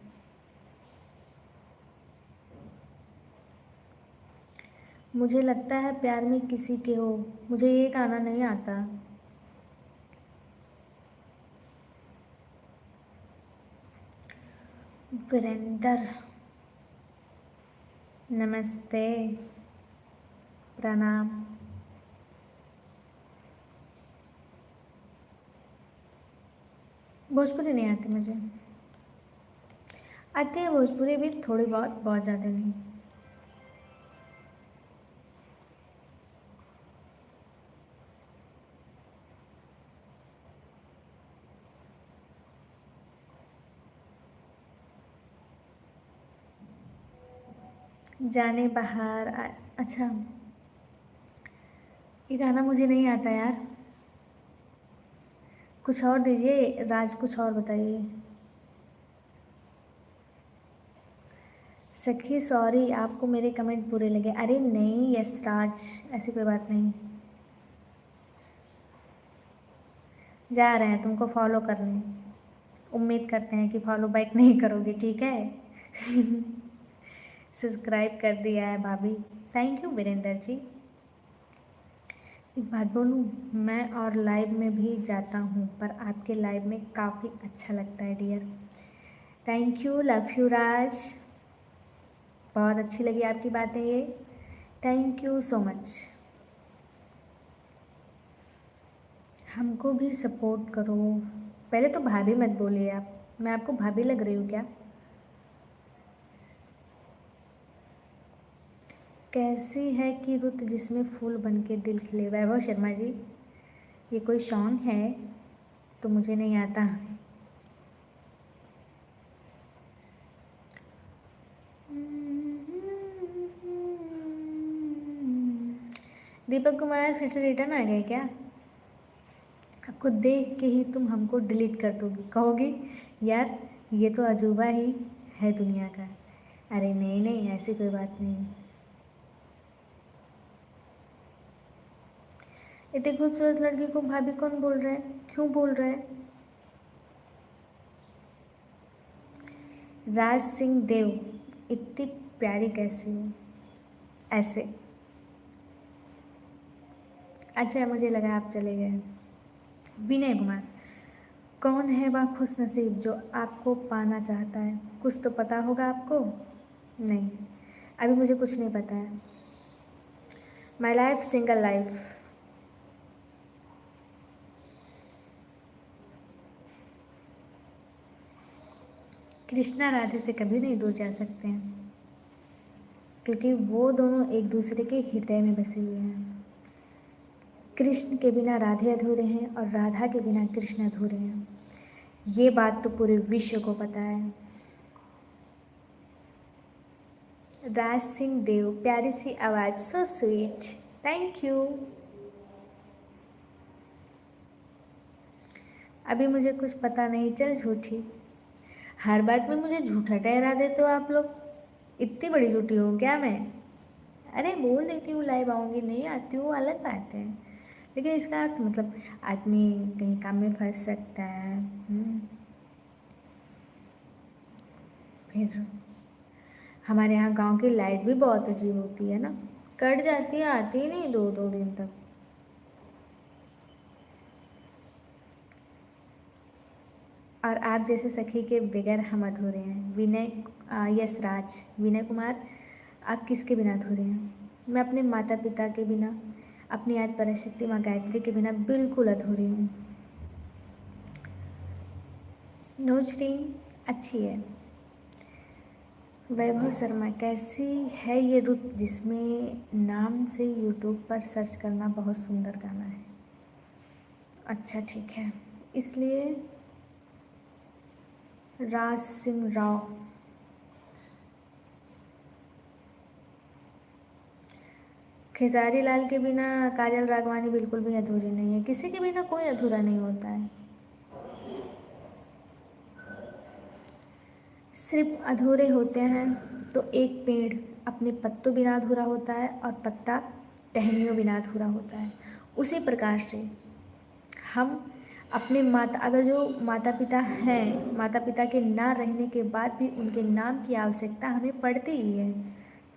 मुझे लगता है प्यार में किसी के हो, मुझे ये गाना नहीं आता। वीरेंद्र, नमस्ते, प्रणाम। भोजपुरी नहीं आती मुझे। आती है भोजपुरी भी थोड़ी बहुत, बहुत ज़्यादा नहीं। जाने बाहर अच्छा, ये गाना मुझे नहीं आता यार। कुछ और दीजिए राज, कुछ और बताइए। सखी सॉरी आपको मेरे कमेंट बुरे लगे। अरे नहीं यस राज, ऐसी कोई बात नहीं। जा रहे हैं तुमको फॉलो करने, उम्मीद करते हैं कि फॉलो बैक नहीं करोगे, ठीक है। सब्सक्राइब कर दिया है भाभी, थैंक यू वीरेंद्र जी। एक बात बोलूँ, मैं और लाइव में भी जाता हूँ, पर आपके लाइव में काफ़ी अच्छा लगता है dear. Thank you, love you Raj, बहुत अच्छी लगी आपकी बातें ये, थैंक यू सो मच। हमको भी सपोर्ट करो। पहले तो भाभी मत बोलिए आप, मैं आपको भाभी लग रही हूँ क्या? कैसी है कि रुत जिसमें फूल बन के दिल खिले। वैभव शर्मा जी, ये कोई सॉन्ग है तो मुझे नहीं आता। दीपक कुमार फिर से रिटर्न आ गए क्या? आपको देख के ही तुम हमको डिलीट कर दोगी, कहोगी यार ये तो अजूबा ही है दुनिया का। अरे नहीं नहीं, ऐसी कोई बात नहीं। इतनी खूबसूरत लड़की को भाभी कौन बोल रहा है, क्यों बोल रहा है? राज सिंह देव, इतनी प्यारी कैसी हो ऐसे। अच्छा, मुझे लगा आप चले गए। विनय कुमार, कौन है वह खुश नसीब जो आपको पाना चाहता है? कुछ तो पता होगा आपको। नहीं, अभी मुझे कुछ नहीं पता है। My life single life. Krishna Radhe से कभी नहीं दूर जा सकते हैं, क्योंकि वो दोनों एक दूसरे के हृदय में बसे हुए हैं। कृष्ण के बिना राधे अधूरे हैं और राधा के बिना कृष्ण अधूरे हैं। ये बात तो पूरे विश्व को पता है। राज सिंह देव, प्यारी सी आवाज़, सो स्वीट, थैंक यू। अभी मुझे कुछ पता नहीं, चल झूठी। हर बात में मुझे झूठा ठहरा देते हो आप लोग। इतनी बड़ी झूठी हूँ क्या मैं? अरे बोल देती हूँ लाइव आऊँगी, नहीं आती हूँ अलग बात है, लेकिन इसका अर्थ मतलब आदमी कहीं काम में फंस सकता है। फिर हमारे यहाँ गांव की लाइट भी बहुत अजीब होती है ना, कट जाती है, आती ही नहीं 2-2 दिन तक। और आप जैसे सखी के बगैर हम अधूरे हैं। विनय यस राज, विनय कुमार, आप किसके बिना अधूरे हैं? मैं अपने माता पिता के बिना, अपनी आज पराशक्ति माँ गायत्री के बिना बिल्कुल अधूरी हूँ। नोचरी अच्छी है। वैभव शर्मा, कैसी है ये रुत जिसमें नाम से यूट्यूब पर सर्च करना बहुत सुंदर गाना है। अच्छा ठीक है, इसलिए राज सिंह राव। खेसारी लाल के बिना काजल राघवानी बिल्कुल भी अधूरी नहीं है, किसी के बिना कोई अधूरा नहीं होता है। सिर्फ अधूरे होते हैं तो एक पेड़ अपने पत्तों बिना अधूरा होता है और पत्ता टहनियों बिना अधूरा होता है। उसी प्रकार से हम अपने माता, अगर जो माता पिता हैं, माता पिता के ना रहने के बाद भी उनके नाम की आवश्यकता हमें पड़ती ही है,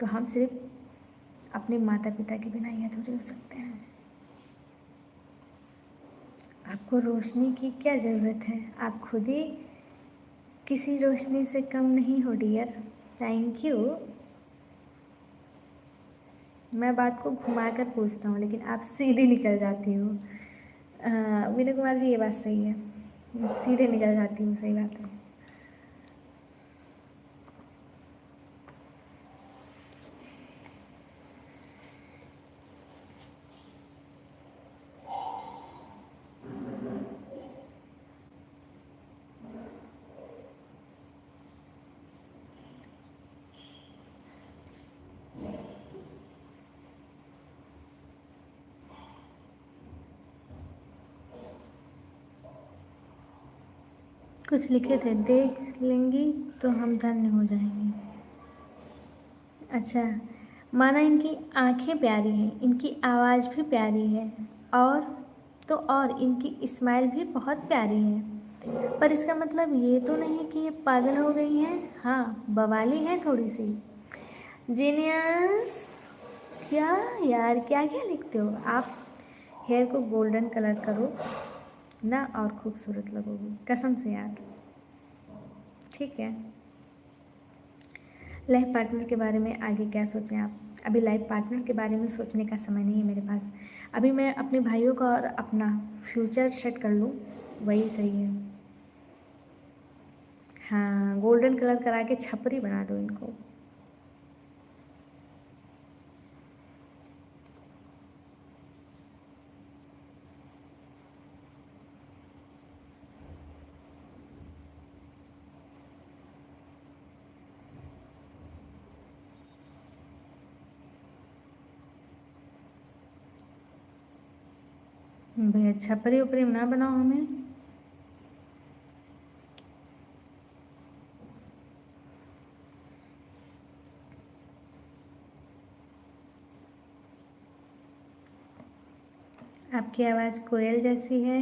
तो हम सिर्फ अपने माता पिता के बिना ही अधूरे हो सकते हैं। आपको रोशनी की क्या ज़रूरत है, आप खुद ही किसी रोशनी से कम नहीं हो डियर, थैंक यू। मैं बात को घुमा कर पूछता हूँ लेकिन आप सीधे निकल जाती हो। विनय कुमार जी, ये बात सही है, सीधे निकल जाती हूँ, सही बात है। कुछ लिखे थे, देख लेंगी तो हम धन्य हो जाएंगे। अच्छा, माना इनकी आंखें प्यारी हैं, इनकी आवाज़ भी प्यारी है, और तो और इनकी स्माइल भी बहुत प्यारी है, पर इसका मतलब ये तो नहीं कि ये पागल हो गई हैं। हाँ, बवाली है थोड़ी सी। जीनियस, क्या यार, क्या क्या लिखते हो आप? हेयर को गोल्डन कलर करो ना और खूबसूरत लगोगी, कसम से यार। ठीक है, लाइफ पार्टनर के बारे में आगे क्या सोचें आप? अभी लाइफ पार्टनर के बारे में सोचने का समय नहीं है मेरे पास। अभी मैं अपने भाइयों का और अपना फ्यूचर सेट कर लूँ, वही सही है। हाँ, गोल्डन कलर करा के छपरी बना दो इनको। भैया छपरी उपरी ना बनाओ हमें। आपकी आवाज़ कोयल जैसी है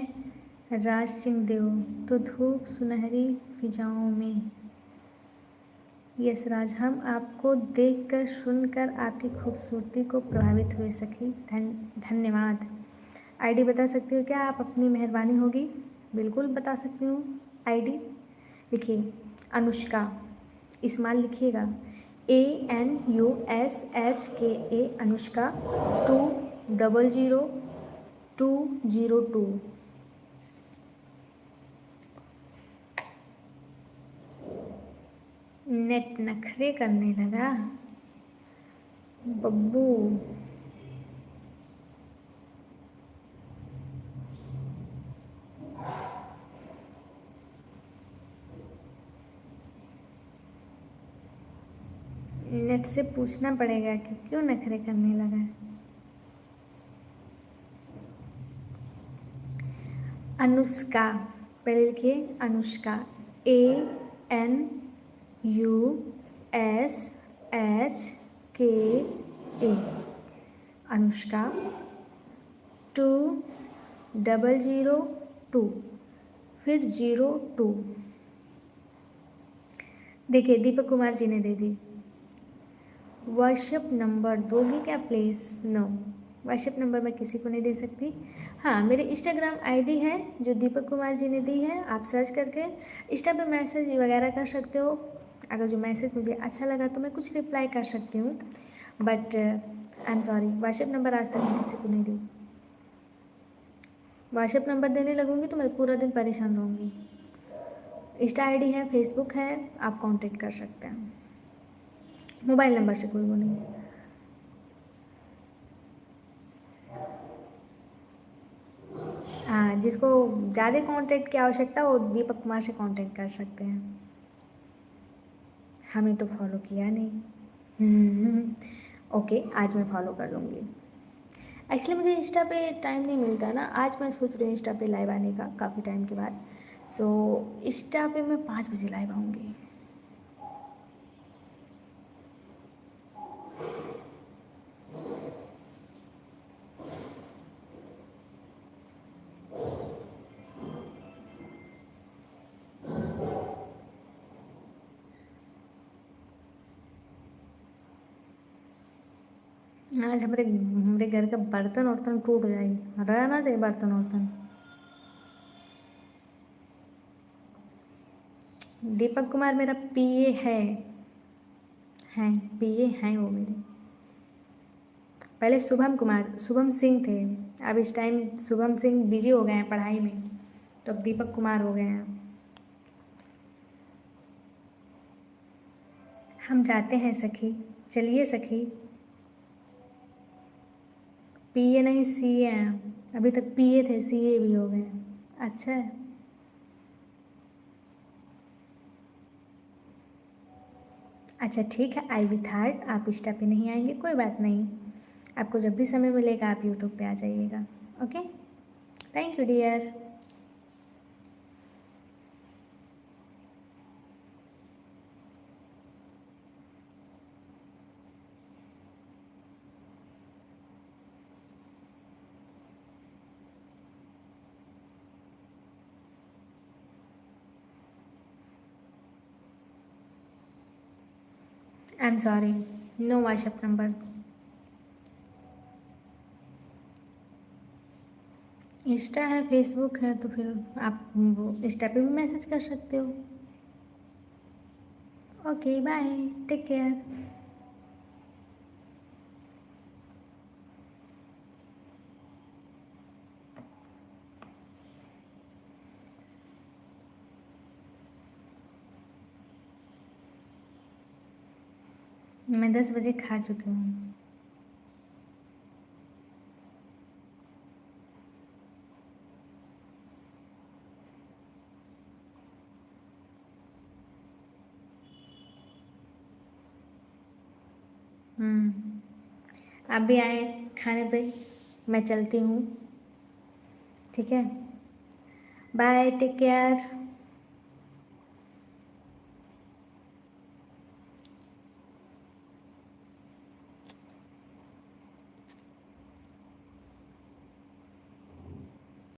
राज सिंह देव, तो धूप सुनहरी फिजाओं में। यस राज, हम आपको देखकर सुनकर आपकी खूबसूरती को प्रभावित हुए सखी। धन्यवाद। आईडी बता सकती हो क्या आप? अपनी मेहरबानी होगी। बिल्कुल बता सकती हूँ। आईडी लिखिए, अनुष्का इस्माइल लिखिएगा, ANUSHKA अनुष्का 200202। नेट नखरे करने लगा बब्बू। नेट से पूछना पड़ेगा कि क्यों नखरे करने लगा है। अनुष्का, पहले लिखिए अनुष्का, ANUSHKA अनुष्का 2002 फिर 02। देखिए दीपक कुमार जी ने दे दी। व्हाट्सएप नंबर दोगे क्या प्लीज़? नो, व्हाट्सएप नंबर मैं किसी को नहीं दे सकती। हाँ, मेरे इंस्टाग्राम आईडी है जो दीपक कुमार जी ने दी है, आप सर्च करके इंस्टा पे मैसेज वगैरह कर सकते हो। अगर जो मैसेज मुझे अच्छा लगा तो मैं कुछ रिप्लाई कर सकती हूँ, but I am sorry, WhatsApp number आज तक मैं किसी को नहीं दी। व्हाट्सएप नंबर देने लगूँगी तो मैं पूरा दिन परेशान रहूँगी। इंस्टा आईडी है, फेसबुक है, आप कांटेक्ट कर सकते हैं। मोबाइल नंबर से कोई वो नहीं। हाँ, जिसको ज़्यादा कांटेक्ट की आवश्यकता वो दीपक कुमार से कांटेक्ट कर सकते हैं। हमें तो फॉलो किया नहीं। ओके, आज मैं फॉलो कर लूँगी। एक्चुअली मुझे इंस्टा पे टाइम नहीं मिलता ना, आज मैं सोच रही हूँ इंस्टा पे लाइव आने का काफ़ी टाइम के बाद। सो इंस्टा पे मैं 5 बजे लाइव आऊँगी। आज हमारे हमारे घर का बर्तन वर्तन टूट जाए, रहना चाहिए बर्तन वर्तन। दीपक कुमार मेरा पीए है, पीए हैं वो मेरे। पहले शुभम कुमार, शुभम सिंह थे, अब इस टाइम शुभम सिंह बिजी हो गए हैं पढ़ाई में, तो अब दीपक कुमार हो गए हैं। हम जाते हैं सखी, चलिए सखी। पीए नहीं सीए हैं, अभी तक पीए थे, सीए भी हो गए। अच्छा है। अच्छा ठीक है, आई विथ हार्ट। आप इंस्टा पे नहीं आएंगे कोई बात नहीं, आपको जब भी समय मिलेगा आप यूट्यूब पे आ जाइएगा। Okay, thank you dear. I am sorry, no WhatsApp number. Insta है, फेसबुक है, तो फिर आप वो इंस्टा पे भी मैसेज कर सकते हो। Okay bye, take care. मैं 10 बजे खा चुकी हूँ। आप भी आए खाने पे, मैं चलती हूँ, ठीक है। Bye, take care.